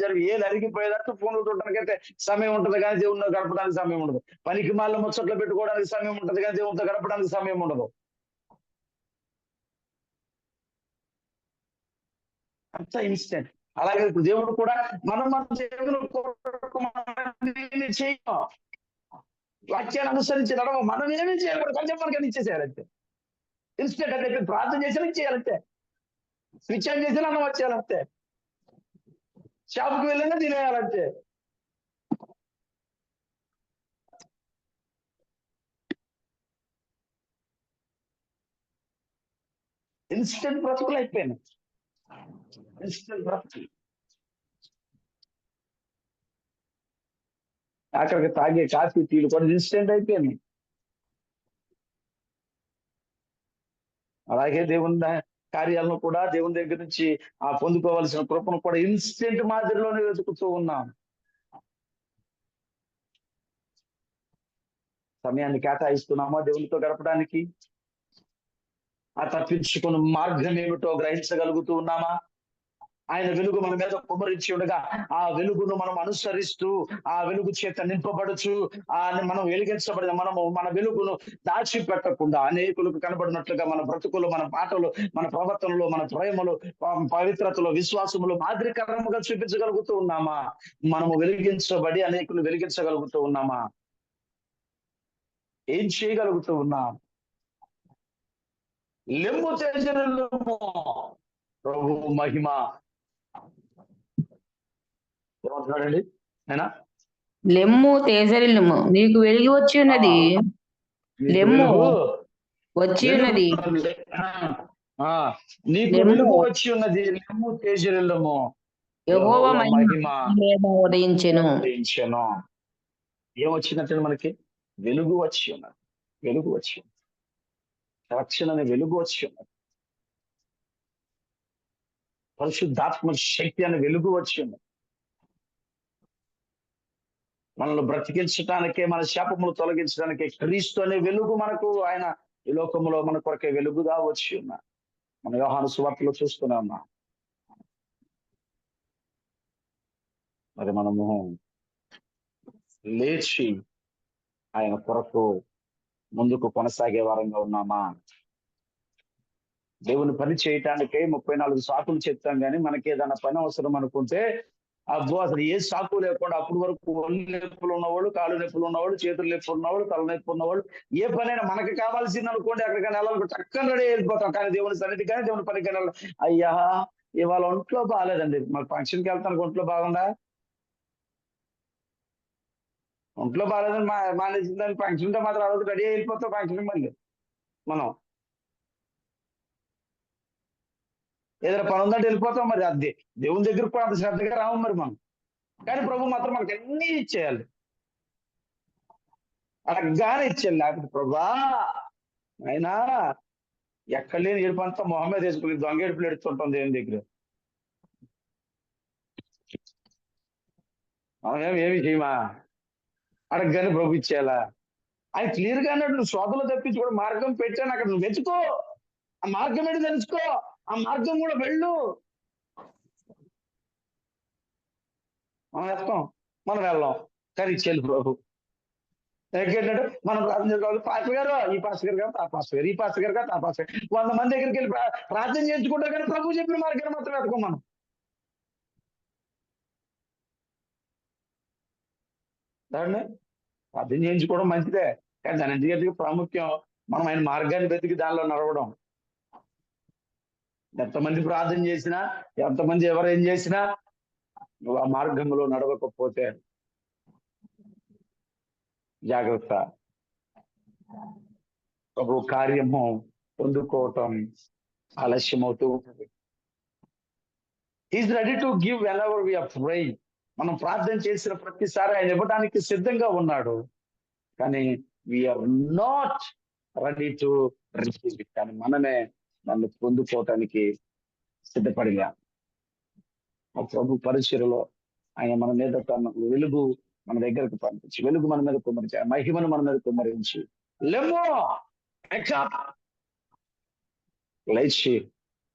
జరిపి ఏది అరిగిపోయేటట్టు ఫోన్లు చూడడానికి అయితే సమయం ఉంటుంది, కానీ దేవునితో గడపడానికి సమయం ఉండదు. పనికి మాలిన ముచ్చట్లు పెట్టుకోవడానికి సమయం ఉంటుంది, కానీ దేవునితో గడపడానికి సమయం ఉండదు. అంత ఇన్స్టెంట్. అలాగే ఇప్పుడు దేవుడు కూడా మనం మన దేవుని కొరకు చేయం, వాక్యాన్ని అనుసరించి నడవ, మనం ఏమీ చేయాలి, కొంచెం మనకి ఇచ్చేసేయాలంటే. ఇన్స్టెంట్ అంటే ప్రార్థన చేసినా చేయాలంటే, స్విచ్ ఆన్ చేసినా అన్నం వచ్చేయాలంటే, షాప్కి వెళ్ళినా తినేయాలంటే. ఇన్స్టెంట్ బ్రతుకులు అయిపోయినాయి. ఇన్స్టెంట్ బ్రతుకులు. అక్కడికి తాగే కాఫీ, టీలు కూడా ఇన్స్టెంట్ అయిపోయినాయి. అలాగే దేవుని కార్యాలను కూడా, దేవుని దగ్గర నుంచి పొందుకోవాల్సిన కృపను కూడా ఇన్స్టెంట్ మాదిరిలోనే వెతుకుతూ ఉన్నాం. సమయాన్ని కేటాయిస్తున్నామా దేవునితో గడపడానికి? ఆ తప్పించుకున్న మార్గం ఏమిటో గ్రహించగలుగుతూ ఉన్నామా? ఆయన వెలుగు మన మీద కుమరించి ఉండగా ఆ వెలుగును మనం అనుసరిస్తూ, ఆ వెలుగు చేత నింపబడుచు, మనం వెలిగించబడిన మనము మన వెలుగును దాచిపెట్టకుండా అనేకులకు కనబడినట్లుగా మన బ్రతుకులు, మన పాటలు, మన ప్రవర్తనలో, మన ప్రేమలు, పవిత్రతలో, విశ్వాసములు మాదిరికరముగా చూపించగలుగుతూ ఉన్నామా? మనము వెలిగించబడి అనేకులు వెలిగించగలుగుతూ ఉన్నామా? ఏం చేయగలుగుతూ ఉన్నాం? లెమ్ము తేజరిల్లుము. ప్రభు మహిమ ఏమంటున్నాడండి ఆయన? లెమ్ము తేజరిల్లుము, నీకు వెలుగు వచ్చి ఉన్నది. నీకు లెమ్ము వెలుగు వచ్చి వెలుగు ఉన్నది. ఆ, నీకు లెమ్ము, వెలుగు వచ్చి ఉన్నది. లెమ్ము తేజరిల్లుము, యెహోవా యెహోవా మహిమ మహిమ నీ మీద ఉదయించెను. ఉదయించెను. ఏమొచ్చినట్టు మనకి? వెలుగు వచ్చి ఉన్నది. వెలుగు వచ్చి ఉన్నది. రక్షణ అనే వెలుగు వచ్చి ఉన్నది. పరిశుద్ధాత్మ శక్తి అనే వెలుగు వచ్చి ఉన్నది. మనల్ని బ్రతికించడానికే, మన శాపములు తొలగించడానికే క్రీస్తు అనే వెలుగు మనకు ఆయన ఈ లోకములో మన కొరకే వెలుగుగా వచ్చి ఉన్నారు. మన యోహాను సువార్తలో చూస్తూనే ఉన్నాం. మరి మనము లేచి ఆయన కొరకు ముందుకు కొనసాగే వారంగా ఉన్నామా? దేవుని పని చేయటానికే 34 సాకులు చెప్తాం, కానీ మనకి ఏదైనా పని అవసరం అనుకుంటే అబ్బో అసలు ఏ సాకు లేకుండా అప్పటి వరకు ఒళ్ళు నొప్పులు ఉన్నవాళ్ళు, కాళ్ళు నొప్పులు ఉన్నవాళ్ళు, చేతులు నొప్పులు ఉన్నవాళ్ళు, తల నొప్పి ఉన్నవాళ్ళు, ఏ పనైనా మనకి కావాల్సింది అనుకోండి ఎక్కడికైనా వెళ్ళాలి చక్కగా రెడీ వెళ్ళిపోతాం. కానీ దేవుని సన్నిధి కానీ దేవుని పనికి వెళ్ళాలి. అయ్యా ఇవాళ ఒంట్లో బాగాలేదండి, మాకు ఫంక్షన్కి వెళ్తానికి ఒంట్లో బాగుందా? ఒంట్లో బాగాలేదని మానేసిందని ఫంక్షన్తో మాత్రం ఆ రోజు రెడీ వెళ్ళిపోతాం ఫంక్షన్కి. మళ్ళీ మనం ఏదైనా పని ఉందంటే వెళ్ళిపోతాం. మరి అది దేవుని దగ్గరకు కూడా అంత శ్రద్ధగా రాము మరి మనం. కానీ ప్రభు మాత్రం మనకి అన్ని ఇచ్చేయాలి, అడగగానే ఇచ్చేయాలి. లేకపోతే ప్రభా అయినా ఎక్కడ లేని ఏడుపు అంతా మొహం మీద వేసుకుని దొంగ ఏడుపులు ఎడుతుంటాం దేవుని దగ్గర. మనం ఏమి చేయమా? అడగగానే ప్రభు ఇచ్చేయాలా? ఆయన క్లియర్ గా అన్నాడు, నువ్వు శోధనలో తప్పించుకోవడం మార్గం పెట్టాను, అక్కడ నువ్వు వెతుకో, ఆ మార్గం ఏంటి తెలుసుకో, ఆ మార్గం కూడా వెళ్ళు. మనం వేస్తాం, మనం వెళ్ళాం, కానీ ఇచ్చేయాలి ప్రభు. ఏంటంటే మనం ప్రార్థన చేసుకోవాలి. పాస్టర్ గారు ఈ పాస్టర్ గారు కాదు, ఆ పాస్టర్ గారు, ఈ పాస్టర్ గారు కాదు, ఆ పాస్టర్ గారు, 100 మంది దగ్గరికి వెళ్ళి ప్రార్థన చేయించుకుంటారు, కానీ ప్రభు చెప్పిన మార్గాన్ని మాత్రం వెతకం మనం. దాన్ని ప్రార్థన చేయించుకోవడం మంచిదే, కానీ దాని ఎందుకంటే ప్రాముఖ్యం మనం ఆయన మార్గాన్ని వెతికి దానిలో నడవడం. ఎంతమంది ప్రార్థన చేసినా, ఎంతమంది ఎవరేం చేసినా, నువ్వు ఆ మార్గంలో నడవకపోతే జాగ్రత్త. ప్రభు కార్యము పొందుకోవటం ఆలస్యం అవుతూ ఉంటుంది. Is ready to give whenever we are praying. మనం ప్రార్థన చేసిన ప్రతిసారి ఆయన ఇవ్వడానికి సిద్ధంగా ఉన్నాడు, కానీ we are not ready to receive it. కానీ మనమే నన్ను పొందుకోవటానికి సిద్ధపడిగా. ప్రభు పరిచయలో ఆయన మన మీద తన వెలుగు మన దగ్గరకు పంపించి, వెలుగు మన మీద కుమ్మరించి, మహిమను మన మీద కుమ్మరించి, లెమ్మో లేచి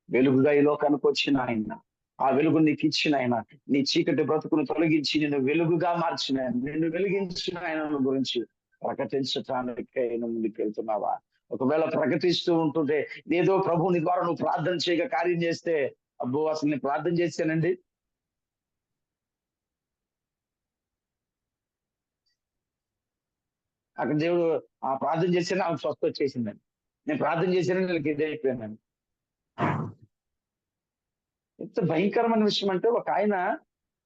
వెలుగుగా ఈ లోకానికి వచ్చిన ఆయన, ఆ వెలుగు నీకు ఇచ్చిన ఆయన, నీ చీకటి బ్రతుకును తొలగించి నిన్ను వెలుగుగా మార్చిన ఆయన, నిన్ను వెలిగించిన ఆయన గురించి ప్రకటించటానికై ముందుకు వెళ్తున్నావా? ఒకవేళ ప్రకటిస్తూ ఉంటుంటే ఏదో ప్రభుని ద్వారా నువ్వు ప్రార్థన చేయక కార్యం చేస్తే, అబ్బో అసలు నేను ప్రార్థన చేశానండి, అక్కడ దేవుడు ఆ ప్రార్థన చేసినా ఆమె స్వస్థ వచ్చేసిందండి, నేను ప్రార్థన చేశానని నేను ఇది అయిపోయానండి. ఎంత భయంకరమైన విషయం అంటే, ఒక ఆయన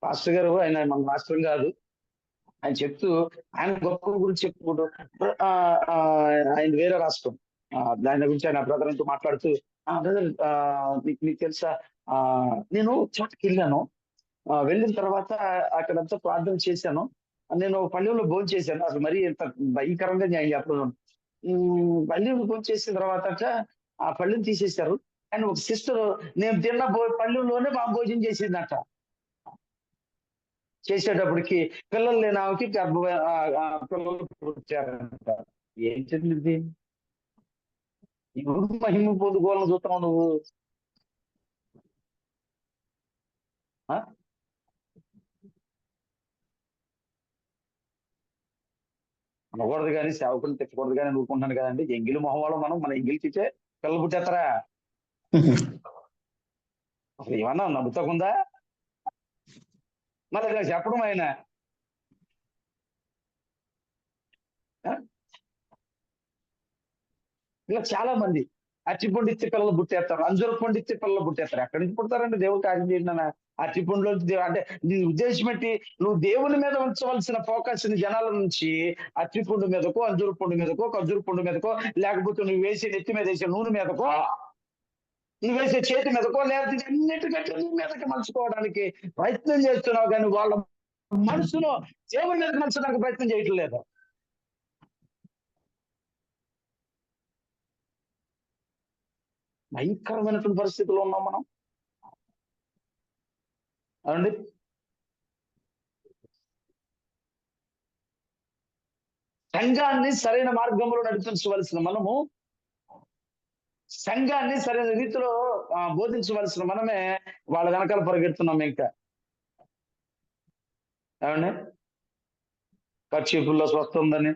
పాస్టర్ గారు, ఆయన మన మాస్టర్ కాదు, ఆయన చెప్తూ ఆయన గొప్ప గురించి చెప్పుకుంటూ ఆయన వేరే రాష్ట్రం, దాని గురించి ఆయన బ్రదర్ తో మాట్లాడుతూ, బ్రదర్ మీకు తెలుసా, నేను చోటకి వెళ్ళాను, వెళ్ళిన తర్వాత అక్కడంతా ప్రార్థన చేశాను, నేను పల్లెల్లో భోజనం చేశాను, అసలు మరీ ఎంత భయంకరంగా నేను చెప్పడం. పల్లెలు భోజనం చేసిన తర్వాత ఆ పళ్ళెని తీసేశారు, అండ్ ఒక సిస్టర్ నేను తిన్న పల్లెల్లోనే మా భోజనం చేసిందట. చేసేటప్పటికి పిల్లలు లేని ఆమెకి పిల్లలు పుట్టారంట. ఏంటండి ఇది? ఇప్పుడు మహిమ పొందుకోవాలని చూస్తున్నావు నువ్వు. అనకూడదు కానీ, సేవకుని తెచ్చకూడదు కానీ ఊరుకుంటున్నాను కదండి. ఎంగిలి మొహం మనం మన ఎంగిలి తిట్టే పిల్లలు పుట్టేస్తారా? అసలు ఏమన్నా నమ్ముతాకుందా? మరి ఇలా చెప్పడం ఆయన ఇలా చాలా మంది అరటి పండు ఇచ్చే పిల్లలు పుట్టేస్తారు, అంజూర పండు ఇచ్చే పిల్లలు పుట్టేస్తారు. ఎక్కడి నుంచి పుడతారంటే దేవుడు కార్యం చేయండి అన్న. అరటి పండులో అంటే నీ ఉద్దేశం ఏంటి? నువ్వు దేవుని మీద ఉంచవలసిన ఫోకస్ ని జనాల నుంచి అరటి పండు మీదకో, అంజూర పండు మీదకో, ఖర్జూర పండు మీదకో, లేకపోతే నువ్వు వేసే నెత్తి మీద వేసే నూనె మీదకో, నువ్వు వేసే చేతి మీదకో, లేకపోతే అన్నిటికంటే నీ మీదకి మలుచుకోవడానికి ప్రయత్నం చేస్తున్నావు, కానీ వాళ్ళ మనసులో దేవుని మీద మలచడానికి ప్రయత్నం చేయటం లేదు. భయంకరమైనటువంటి పరిస్థితుల్లో ఉన్నాం మనం. అవునండి. సంఘాన్ని సరైన మార్గంలో నడిపించవలసిన మనము, సంఘాన్ని సరైన రీతిలో బోధించవలసిన మనమే వాళ్ళ వెనకాల పరిగెడుతున్నాం ఇంకా. ఏమండి? కర్చీపుల్లో స్వస్థ ఉందని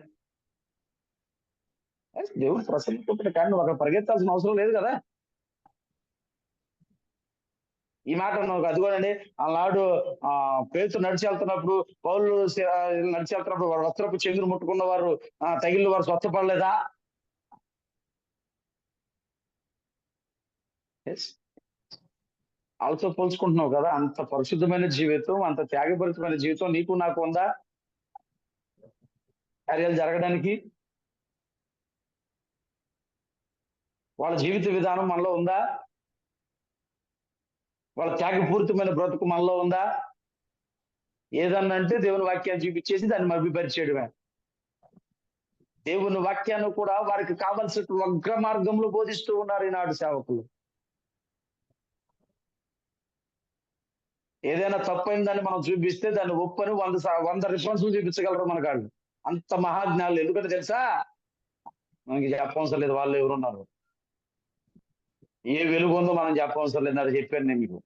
దేవుడు ప్రసన్నకుంటాడు, కానీ నువ్వు అక్కడ పరిగెత్తాల్సిన అవసరం లేదు కదా. ఈ మాట నువ్వు అదిగోనండి, ఆనాడు పేతురు నడిచి వెళ్తున్నప్పుడు, పౌలు నడిచి వెళ్తున్నప్పుడు వారు వస్త్రపు చెంగును ముట్టుకున్న వారు తగిలిన వారు స్వస్థపడలేదా? వాళ్ళతో పోల్చుకుంటున్నావు కదా. అంత పరిశుద్ధమైన జీవితం, అంత త్యాగపరితమైన జీవితం నీకు నాకు ఉందా కార్యాలు జరగడానికి? వాళ్ళ జీవిత విధానం మనలో ఉందా? వాళ్ళ త్యాగపూరితమైన బ్రతుకు మనలో ఉందా? ఏదన్నా అంటే దేవుని వాక్యాన్ని చూపించేసి దాన్ని మభ్యపరిచేయడమే. దేవుని వాక్యాన్ని కూడా వారికి కావలసిన వగ్ర మార్గంలో బోధిస్తూ ఉన్నారు ఈనాడు సేవకులు. ఏదైనా తప్పైందని మనం చూపిస్తే దాన్ని ఒప్పని 100 రిఫరెన్స్లు చూపించగలరు మన కాళ్ళు. అంత మహాజ్ఞానులు. ఎందుకంటే తెలుసా, మనకి చెప్పవసరం లేదు వాళ్ళు ఎవరున్నారు, ఏ వెలుగు ఉందో మనం చెప్పవసరం లేదు. అది చెప్పాను నేను మీకు.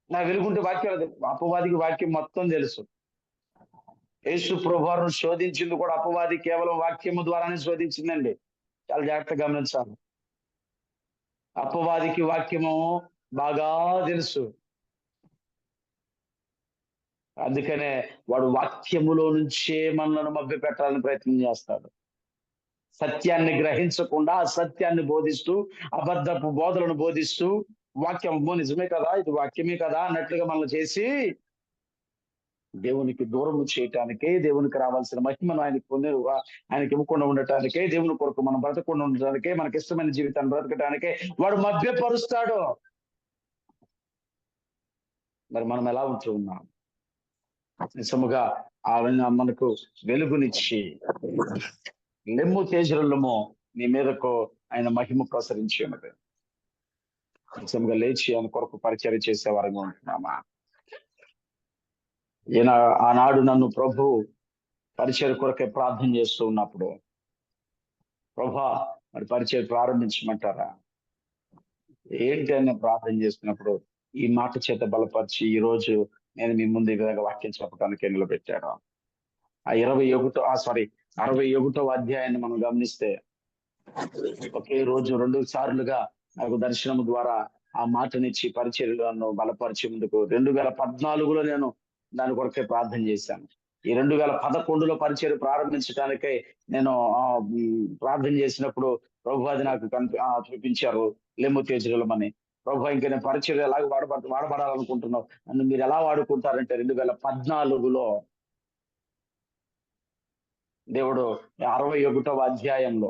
నా వెలుగుంటే వాక్యాలు, అపవాదికి వాక్యం మొత్తం తెలుసు. యేసు ప్రభువును శోధించింది కూడా అపవాది కేవలం వాక్యము ద్వారానే శోధించిందండి. చాలా జాగ్రత్తగా గమనించాలి. అపవాదికి వాక్యము బాగా తెలుసు. అందుకనే వాడు వాక్యములో నుంచే మనల్ని మభ్య పెట్టాలని ప్రయత్నం చేస్తాడు. సత్యాన్ని గ్రహించకుండా అసత్యాన్ని బోధిస్తూ, అబద్ధపు బోధలను బోధిస్తూ, వాక్యం నిజమే కదా, ఇది వాక్యమే కదా అన్నట్లుగా మనల్ని చేసి దేవునికి దూరం చేయటానికే, దేవునికి రావాల్సిన మహిమను ఆయనకి ఇవ్వకుండా ఉండటానికే, దేవుని కొరకు మనం బ్రతకుండా ఉండటానికే, మనకి ఇష్టమైన జీవితాన్ని బ్రతకటానికే వాడు మభ్యపరుస్తాడు. మరి మనం ఎలా ఉంటూ ఉన్నాం? నిజముగా ఆయన మనకు వెలుగునిచ్చి, లెమ్ము తేజరులము నీ మీదకు ఆయన మహిమ ప్రసరించి ఉన్నది. నిజంగా లేచి ఆయన కొరకు పరిచర్య చేసేవారుగా ఉంటున్నామా? ఈయన ఆనాడు నన్ను ప్రభు పరిచర్య కొరకే ప్రార్థన చేస్తూ ఉన్నప్పుడు, ప్రభా మరి పరిచర్య ప్రారంభించమంటారా ఏంటి అని ప్రార్థన చేస్తున్నప్పుడు ఈ మాట చేత బలపరిచి ఈ రోజు నేను మీ ముందు ఈ విధంగా వాక్యం చెప్పడానికి నిలబెట్టాడు. ఆ 61వ అధ్యాయాన్ని మనం గమనిస్తే, ఒకే రోజు 2 సార్లుగా నాకు దర్శనం ద్వారా ఆ మాటనిచ్చి పరిచర్యలను బలపరిచి ముందుకు 2014లో నేను దాని కొరకే ప్రార్థన చేశాను. ఈ 2011లో పరిచర్య ప్రారంభించడానికై నేను ప్రార్థన చేసినప్పుడు ప్రభు అది నాకు చూపించారు, లెమ్ము తేజరులమని. ప్రభు ఇంకా నేను పరిచర్య ఎలాగ వాడబడాలనుకుంటున్నావు, నన్ను మీరు ఎలా వాడుకుంటారంటే 2014లో దేవుడు 61వ అధ్యాయంలో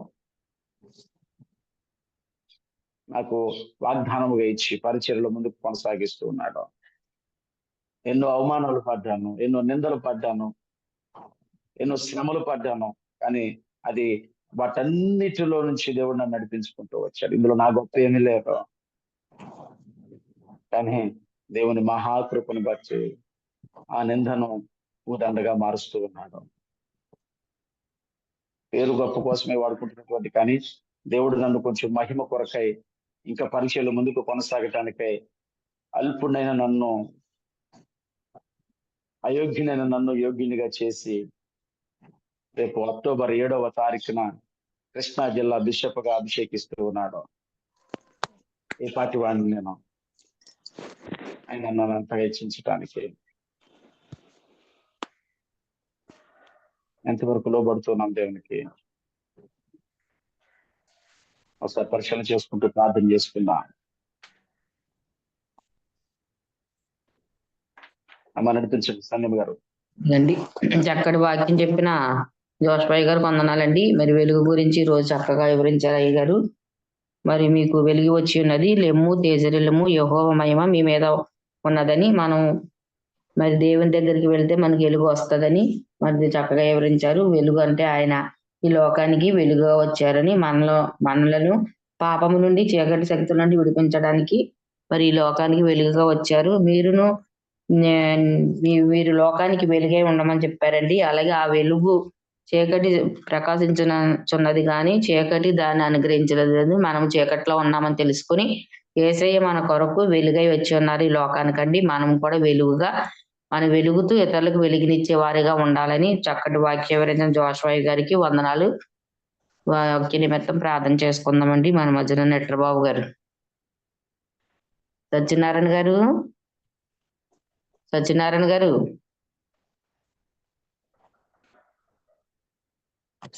నాకు వాగ్దానముగా ఇచ్చి పరిచర్యలో ముందుకు కొనసాగిస్తూ ఉన్నాడు. ఎన్నో అవమానాలు పడ్డాను, ఎన్నో నిందలు పడ్డాను, ఎన్నో శ్రమలు పడ్డాను, కానీ అది వాటన్నిటిలో నుంచి దేవుడు నన్ను నడిపించుకుంటూ వచ్చాడు. ఇందులో నా గొప్ప ఏమీ లేదు, కానీ దేవుని మహాకృపను బట్టి ఆ నిందను ఊదండగా మారుస్తూ ఉన్నాడు. పేరు గొప్ప కోసమే వాడుకుంటున్నటువంటి, కానీ దేవుడు నన్ను కొంచెం మహిమ కొరకై ఇంకా పరీక్షలు ముందుకు కొనసాగటానికై అల్పుడైన నన్ను, అయోగ్యునైన నన్ను యోగ్యునిగా చేసి రేపు అక్టోబర్ 7వ తారీఖున కృష్ణా జిల్లా బిషప్ గా అభిషేకిస్తూ ఉన్నాడు. ఏ పార్టీ వాడిని నేను, ఆయన నన్ను అంతగా హెచ్చించడానికి. ఎంతవరకు లోబడుతున్నాం దేవునికి? ఒకసారి పరిశీలన చేసుకుంటూ ప్రార్థన చేసుకుందాం. అమ్మ నడిపించండి సంగం గారు. అండి చక్కటి వాక్యం చెప్పిన జోషపాయ్ గారు వందనాలండి. మరి వెలుగు గురించి ఈ రోజు చక్కగా వివరించారు అయ్య గారు. మరి మీకు వెలుగు వచ్చి ఉన్నది, లెమ్ము తేజరిల్లము యెహోవా మహిమ మీ మీద ఉన్నదని, మనం మరి దేవుని దగ్గరికి వెళ్తే మనకి వెలుగు వస్తుందని మరి చక్కగా వివరించారు. వెలుగు అంటే ఆయన ఈ లోకానికి వెలుగుగా వచ్చారని, మనలను పాపము నుండి చీకటి శక్తుల నుండి విడిపించడానికి మరి ఈ లోకానికి వెలుగుగా వచ్చారు. మీరును మీరు లోకానికి వెలుగై ఉండమని చెప్పారండి. అలాగే ఆ వెలుగు చీకటి ప్రకాశించున్నది కానీ చీకటి దాన్ని అనుగ్రహించలేదు. మనం చీకట్లో ఉన్నామని తెలుసుకుని యేసయ్య మన కొరకు వెలుగై వచ్చి ఉన్నారు ఈ లోకానికండి. మనం కూడా వెలుగుగా మన వెలుగుతూ ఇతరులకు వెలుగునిచ్చే వారిగా ఉండాలని చక్కటి వాక్య వివరించిన జోషవాయ్ గారికి వందనాలు. వాక్య నిమిత్తం ప్రార్థన చేసుకుందామండి. మన మధ్యన నెట్రబాబు గారు, సత్యనారాయణ గారు,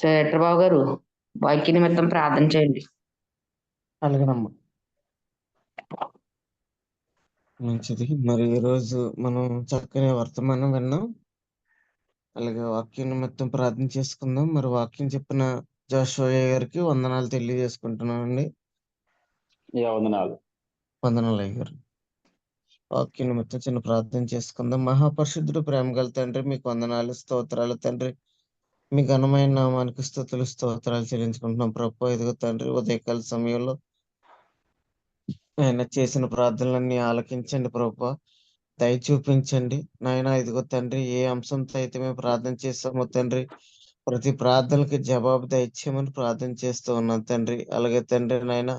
నెట్రబాబు గారు వాక్య నిమిత్తం ప్రార్థన చేయండి. అలాగేనమ్మా. మంచిది. మరి ఈరోజు మనం చక్కని వర్తమానం విన్నాం. అలాగే వాక్యం నిమిత్తం ప్రార్థన చేసుకుందాం. మరి వాక్యం చెప్పిన జోషువా గారికి వందనాలు తెలియజేసుకుంటున్నానండి. వందనాలు. వందనాలు అయ్య గారు. వాక్యం నిమిత్తం చిన్న ప్రార్థన చేసుకుందాం. మహాపరిశుద్ధుడు, ప్రేమ గల తండ్రి, మీకు వందనాలు, స్తోత్రాలు తండ్రి. మీ ఘనమైన నామానికి స్తుతులు స్తోత్రాలు చెల్లించుకుంటున్నాం ప్రభు. ఇదిగో తండ్రి, ఉదయకాల సమయంలో ఆయన చేసిన ప్రార్థనలన్నీ ఆలకించండి ప్రభు, దయ చూపించండి నాయన. ఇదిగో తండ్రి, ఏ అంశంతో అయితే మేము ప్రార్థన చేస్తామో తండ్రి, ప్రతి ప్రార్థనకి జవాబు దయచేయమని ప్రార్థన చేస్తూ ఉన్నాం తండ్రి. అలాగే తండ్రి నాయన,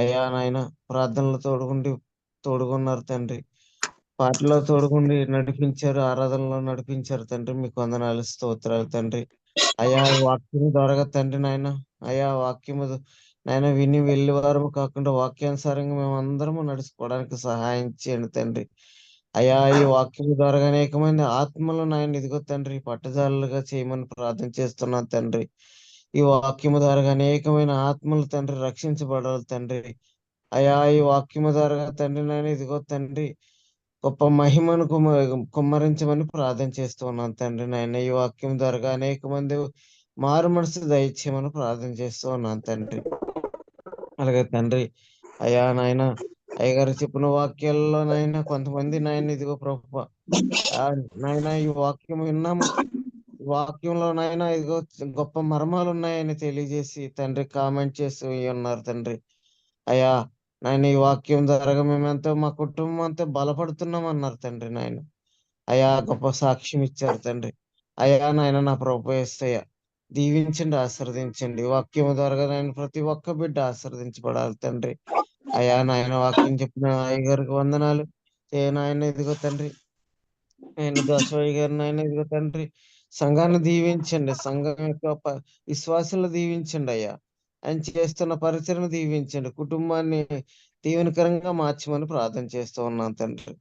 అయ్యా నాయన, ప్రార్థనలు తోడుగున్నారు తండ్రి, పాటలో తోడుగుండి నడిపించారు, ఆరాధనలో నడిపించారు తండ్రి. మీకు వందనాలు, స్తోత్రాలు తండ్రి. అయా వాక్యం ద్వారా తండ్రి నాయన, అయా వాక్యము నాయన విని వెళ్ళే వారము కాకుండా వాక్యానుసారంగా మేము అందరము నడుచుకోవడానికి సహాయం చేయండి తండ్రి. అయా ఈ వాక్యం ద్వారా అనేకమంది ఆత్మలు నాయన ఇదిగో తండ్రి పట్టజాలుగా చేయమని ప్రార్థన చేస్తున్నాను తండ్రి. ఈ వాక్యము ద్వారా అనేకమైన ఆత్మలు తండ్రి రక్షించబడాలి తండ్రి. అయా ఈ వాక్యము ద్వారా తండ్రి నాయన ఇదిగో తండ్రి గొప్ప మహిమను కుమ్మరించమని ప్రార్థన చేస్తూ ఉన్నాను తండ్రి నాయన. ఈ వాక్యం ద్వారా అనేక మంది మారు మనసు దయచేయమని ప్రార్థన చేస్తూ ఉన్నాను తండ్రి. అలాగే తండ్రి, అయ్యా నాయన, అయ్యగారు చెప్పిన వాక్యాల్లో నాయన కొంతమంది నాయన ఇదిగో ప్రభు నాయన ఈ వాక్యం విన్నాము, వాక్యంలో నాయన ఇదిగో గొప్ప మర్మాలు ఉన్నాయని తెలియజేసి తండ్రి కామెంట్ చేస్తూ ఉన్నారు తండ్రి. అయ్యా నాయన ఈ వాక్యం ద్వారా మేమెంతో మా కుటుంబం అంతా బలపడుతున్నాం అన్నారు తండ్రి నాయన. అయ్యా గొప్ప సాక్ష్యం ఇచ్చారు తండ్రి. అయ్యా నాయన నా ప్రభు యేసయ్య దీవించండి, ఆశీర్వదించండి. వాక్యం ద్వారా నాయన ప్రతి ఒక్క బిడ్డ ఆశీర్వదించబడాలి తండ్రి. అయ్యా నాయన వాక్యం చెప్పిన అయ్యగారికి వందనాలు. నాయన ఇదిగో తండ్రి, ఆయన దోషవయ్య గారు నాయన ఇదిగో తండ్రి సంఘాన్ని దీవించండి, సంఘం యొక్క విశ్వాసాలను దీవించండి అయ్యా. ఆయన చేస్తున్న పరిచయను దీవించండి, కుటుంబాన్ని దీవెనకరంగా మార్చమని ప్రార్థన చేస్తూ ఉన్నాను తండ్రి.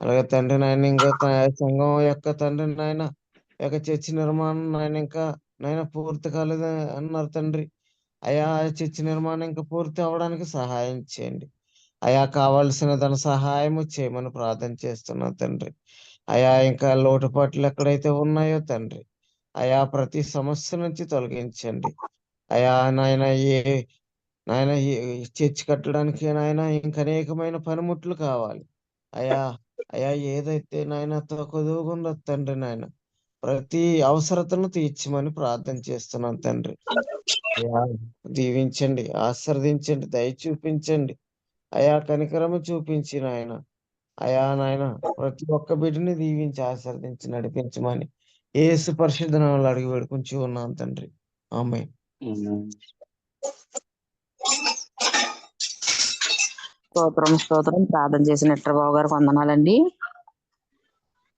అలాగే తండ్రి నాయన ఇంకో సంఘం యొక్క తండ్రి నాయన యొక్క చర్చి నిర్మాణం నాయన ఇంకా నాయన పూర్తి కాలేదు అన్నారు తండ్రి. అయా చర్చి నిర్మాణం ఇంకా పూర్తి అవ్వడానికి సహాయం చేయండి అయా. కావాల్సిన ధన సహాయము చేయమని ప్రార్థన చేస్తున్నాను తండ్రి. అయా ఇంకా లోటుపాట్లు ఎక్కడైతే ఉన్నాయో తండ్రి, అయా ప్రతి సమస్య నుంచి తొలగించండి అయా. నాయన నాయన చర్చి కట్టడానికి నాయన ఇంకా అనేకమైన పనిముట్లు కావాలి అయా. అయా ఏదైతే నాయన కొదువుకుందో తండ్రి నాయన ప్రతి అవసరతను తీర్చమని ప్రార్థన చేస్తున్నాను తండ్రి. అయా దీవించండి, ఆశీర్వదించండి, దయ చూపించండి అయా, కనికరము చూపించి నాయన. అయా నాయన ప్రతి ఒక్క బిడ్డని దీవించి ఆశీర్వదించి నడిపించమని యేసు పరిశుద్ధ నామములో అడిగి వేడుకుంటూ ఉన్నాను తండ్రి. ఆమేన్. స్తోత్రం. ప్రార్థన చేసిన నెట్రబాబు గారికి వందనాలండి.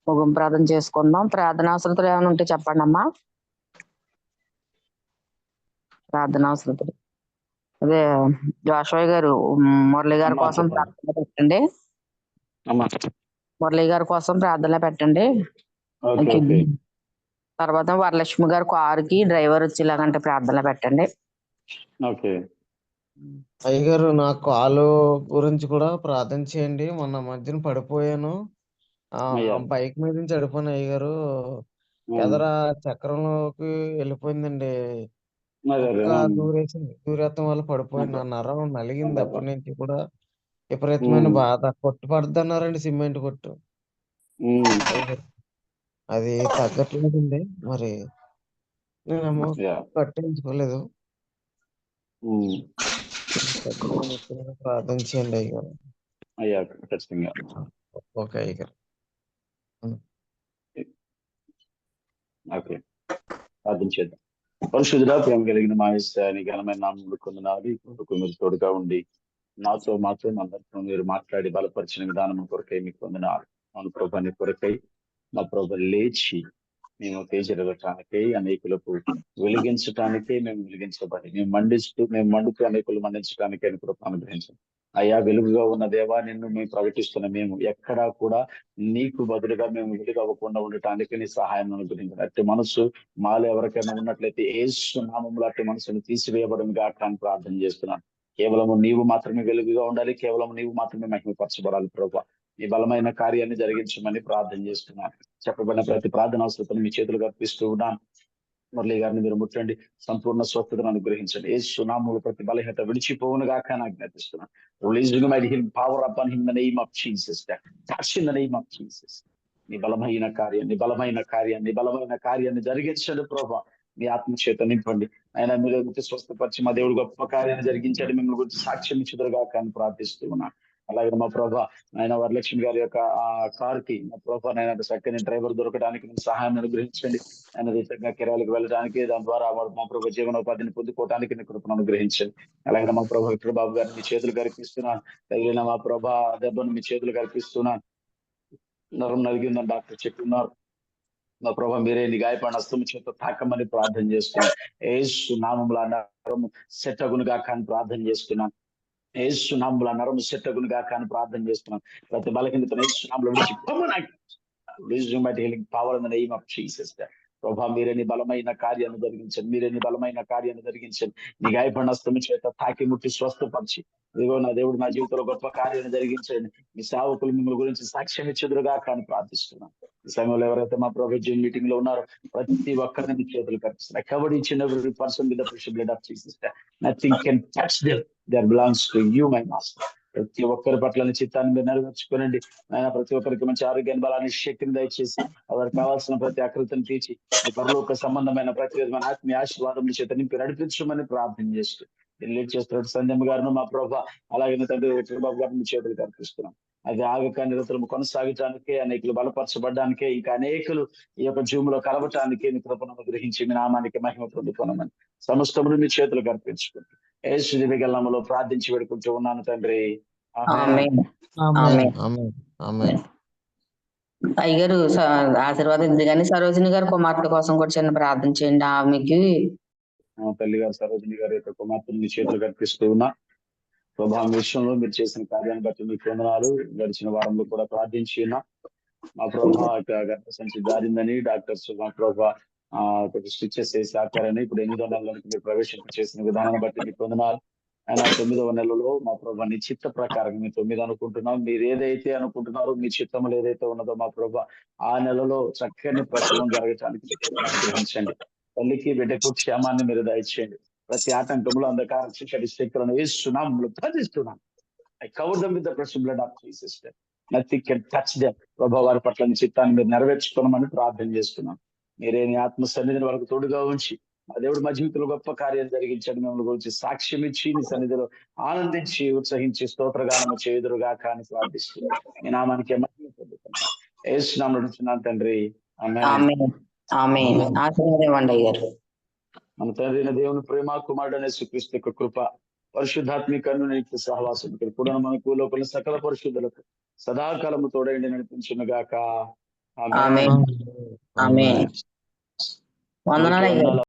ముఖం ప్రార్థన చేసుకుందాం. ప్రార్థన అవసరతలు ఏమైనా ఉంటే చెప్పండి అమ్మా. ప్రార్థన అవసరతలు అదే జోషువా గారు మురళి గారి కోసం ప్రార్థన పెట్టండి. మురళి గారి కోసం ప్రార్థన పెట్టండి. తర్వాత వరలక్ష్మి గారు కారుకి డ్రైవర్ వచ్చేలాగంటే ప్రార్థనలో పెట్టండి. ఓకే. అయ్యగారు నా కాలు గురించి కూడా ప్రార్థన చేయండి. మొన్న మధ్యన పడిపోయాను. అయ్యా. బైక్ మీద నుంచి పడిపోయాను అయ్యగారు. ఎదర చక్రంలోకి వెళ్ళిపోయిందండి. అదే అదే. ఒక్క దూరేత్తం వల్ల పడిపోయింది. నా నరం నలిగింది. అప్పటి నుంచి కూడా విపరీతమైన ఉమ్. బాధ. కొట్టు పడద్దన్నారండి, సిమెంట్ కొట్టు. ఉమ్. అది తగ్గట్లేదండి. మరి నేనేమో యా. పట్టించుకోలేదు. ఉమ్. ప్రార్థన చేయండి అయ్యగారు. అయ్యా ఖచ్చితంగా. ఓకే అయ్యగారు. ఓకే, ప్రార్థన చేద్దాం. పరిశుద్ధుడా, ప్రేమ కలిగిన మా యేసయ్య, ఘనమైన నామములు కొందనాలు. ఇప్పుడు మీరు తోడుగా ఉండి నాతో మాతో అందరితో మీరు మాట్లాడి బలపరిచిన విధానం కొరకై మీకు వందనాలు. మన ప్రభుని కొరకై మా ప్రభు లేచి మేము తేజరగటానికై అనేకులకు వెలిగించటానికే మేము వెలిగించబడి మేము మండుతూ అనేకులు మండించడానికే అని కృప అనుగ్రహించండి. అయ్యా, వెలుగుగా ఉన్న దేవా, నిన్ను మేము ప్రకటిస్తున్న మేము ఎక్కడా కూడా నీకు బదులుగా మేము వెలుగు అవ్వకుండా ఉండటానికి నీ సహాయం అనుగ్రహించండి. అట్టి మనసు మాలో ఎవరికైనా ఉన్నట్లయితే యేసు నామములో అట్టి మనసును తీసివేయబడిన గాక అని ప్రార్థన చేస్తున్నాను. కేవలము నీవు మాత్రమే వెలుగుగా ఉండాలి, కేవలం నీవు మాత్రమే మహిమపరచబడాలి. ప్రభు, నీ బలమైన కార్యాన్ని జరిగించమని ప్రార్థన చేస్తున్నాను. చెప్పబడిన ప్రతి ప్రార్థన అవసరతను మీ చేతులకు అర్పిస్తూ ఉన్నాను. మురళి గారిని మీరు ముట్టండి, సంపూర్ణ స్వస్థతను అనుగ్రహించండి. యేసు నామములో ప్రతి బలహీనత విడిచిపోవును గాక అని ఆజ్ఞాపిస్తున్నాను. Releasing my healing power upon him in the name of Jesus. Touch in the name of Jesus. నీ బలమైన కార్యాన్ని జరిగించండి ప్రభా. మీ ఆత్మ చేత నింపండి. ఆయన మీరు గురించి స్వస్థపరిచి మా దేవుడు గొప్ప కార్యాన్ని జరిగించండి. మిమ్మల్ని గురించి సాక్ష్యం ఇచ్చుదురుగా కానీ ప్రార్థిస్తూ ఉన్నాను. అలాగే మా ప్రభా, ఆయన వరలక్ష్మి గారి యొక్క ఆ కారుకి మా ప్రభా ఆయన చక్కని డ్రైవర్ దొరకడానికి మీరు సహాయం అనుగ్రహించండి. ఆయన రీతంగా కిరాయిలకు వెళ్ళడానికి, దాని ద్వారా మా ప్రభు జీవనోపాధిని పొందుకోవడానికి నీ కృపను అనుగ్రహించండి. అలాగే మా ప్రభు విక్టర్ బాబు గారిని మీ చేతులు కల్పిస్తున్నాను. తగిలిన మా ప్రభా దెబ్బను మీ చేతులు కల్పిస్తున్నాను. నరం నలిగిందని డాక్టర్ చెప్తున్నారు. మా ప్రభా మీరే నీ గాయపడిన హస్తము చేత తాకమని ప్రార్థన చేస్తున్నాను. యేసు నామములో నరము సెట్టగునుగా కానీ ప్రార్థన చేస్తున్నాను. యేసు నామములో నరము సెట్టగునుగా కానీ ప్రార్థన చేస్తున్నాను. ప్రతి బలహీనతను యేసు నామములో healing power in the name of Jesus. ప్రభా మీరే నీ బలమైన కార్యాన్ని జరిగించండి. నీ గాయపడిన హస్తము చేత తాకి ముట్టి స్వస్థపరిచి, ఇదిగో నా దేవుడు నా జీవితంలో గొప్ప కార్యాన్ని జరిగించండి. మీ సేవకులు మిమ్మల్ని గురించి సాక్ష్యం ఇచ్చేదురుగా కానీ ప్రార్థిస్తున్నాను. ఈ సమయంలో ఎవరైతే మా ప్రభు జూమ్ మీటింగ్ లో ఉన్నారో ప్రతి ఒక్కరిని మీ చేతులు కనిపిస్తున్నాయి. Covered each and every person with the precious blood of Jesus. Nothing can touch them. There belongs to you my master. ప్రతి ఒక్కరి పట్ల చిత్తాన్ని మీరు నెరవేర్చుకోనండి. ఆయన ప్రతి ఒక్కరికి మంచి ఆరోగ్యాన్ని, బలాన్ని, శక్తిని దయచేసి వారికి కావాల్సిన ప్రతి ఆకృతిని తీర్చి ఈ పరలోక సంబంధమైన ప్రతి విధమైన ఆత్మీయ ఆశీర్వాదం చేత నింపి నడిపించమని ప్రార్థన చేస్తూ లీడ్ చేస్తున్న సంధ్యమ్మ గారిను మా ప్రభా, అలాగే తండ్రి బాబు గారిని మీ చేతులు కనిపిస్తున్నాం. అది ఆగక నిరంతరం కొనసాగటానికే, అనేకులు బలపరచబడ్డానికే, ఇంకా అనేకులు ఈ యొక్క జూమ్ లో కలవటానికే మీ కృపను అనుగ్రహించి మీ నామానికి మహిమ పొందుకోనమని సమస్తమును మీ చేతులు కనిపించుకుంటూ యేసు దివ్యనామములో ప్రార్థించి పెడుకుంటూ ఉన్నాను తండ్రి. ఆమేన్. ఆమేన్. అయ్యగారు ఆశీర్వాదం ఇద్ది కానీ సరోజిని గారు కుమార్తె కోసం కూడా చిన్న ప్రార్థన చేయండి. ఆమెకి తల్లి గారు సరోజిని గారి యొక్క కుమార్తెను మీ చేతులు కనిపిస్తూ ఉన్నా. ప్రభా విషయంలో మీరు చేసిన కార్యాన్ని బట్టి మీకు వందనాలు. గడిచిన వారంలో కూడా ప్రార్థించి ఉన్నా. మా ప్రభా గర్భ సంచి జారిందని డాక్టర్స్ మా ప్రభా స్టిచెస్ వేసి ఆపారని, ఇప్పుడు 8వ నెలలోకి మీరు ప్రవేశింప చేసిన విధానాన్ని బట్టి మీకు వందనాలు. ఆయన 9వ నెలలో మా ప్రభా నీ చిత్త ప్రకారం మీ 9 అనుకుంటున్నాం. మీరు ఏదైతే అనుకుంటున్నారో, మీ చిత్తములు ఏదైతే ఉన్నదో మా ప్రభా ఆ నెలలో చక్కని ప్రసవం జరగటానికి అనుగ్రహించండి. తల్లికి బిడ్డకు క్షేమాన్ని మీరు దయచేయండి. ప్రతి ఆటంకంలో అంధకార చీకటి శక్తులను వేస్తున్నాము, బంధిస్తున్నాం. I cover them with the precious blood of Jesus. Nothing can touch them. ప్రభా వారి పట్ల నీ చిత్తాన్ని మీరు నెరవేర్చుకోమని ప్రార్థన చేస్తున్నాం. మీరే నీ ఆత్మ సన్నిధిని వరకు తోడుగా ఉంచి మా దేవుడు మా జీవితంలో గొప్ప కార్యం జరిగించండి. మిమ్మల్ని గురించి సాక్ష్యం ఇచ్చి నీ సన్నిధిలో ఆనందించి ఉత్సహించి స్తోత్రగానము చేయుదురుగా కానీ ప్రార్థిస్తూ మీ నామానికి మహిమ పొందుతున్నాం. యేసు నామములో అడుగుతున్నాను తండ్రి. ఆమేన్. ఆమేన్. ఆశీర్వాదం ఇవ్వండి అయ్యారు. మన తండ్రి అయిన దేవుని ప్రేమ, కుమారుడు అనే యేసుక్రీస్తు యొక్క కృప, పరిశుద్ధాత్మిక నిత్య సహవాసం కూడా మనకు లోపల సకల పరిశుద్ధులకు సదాకాలము తోడైండి నడిపించును గాక. ఆమేన్. ఆమేన్. వందనాలు అయ్యారు.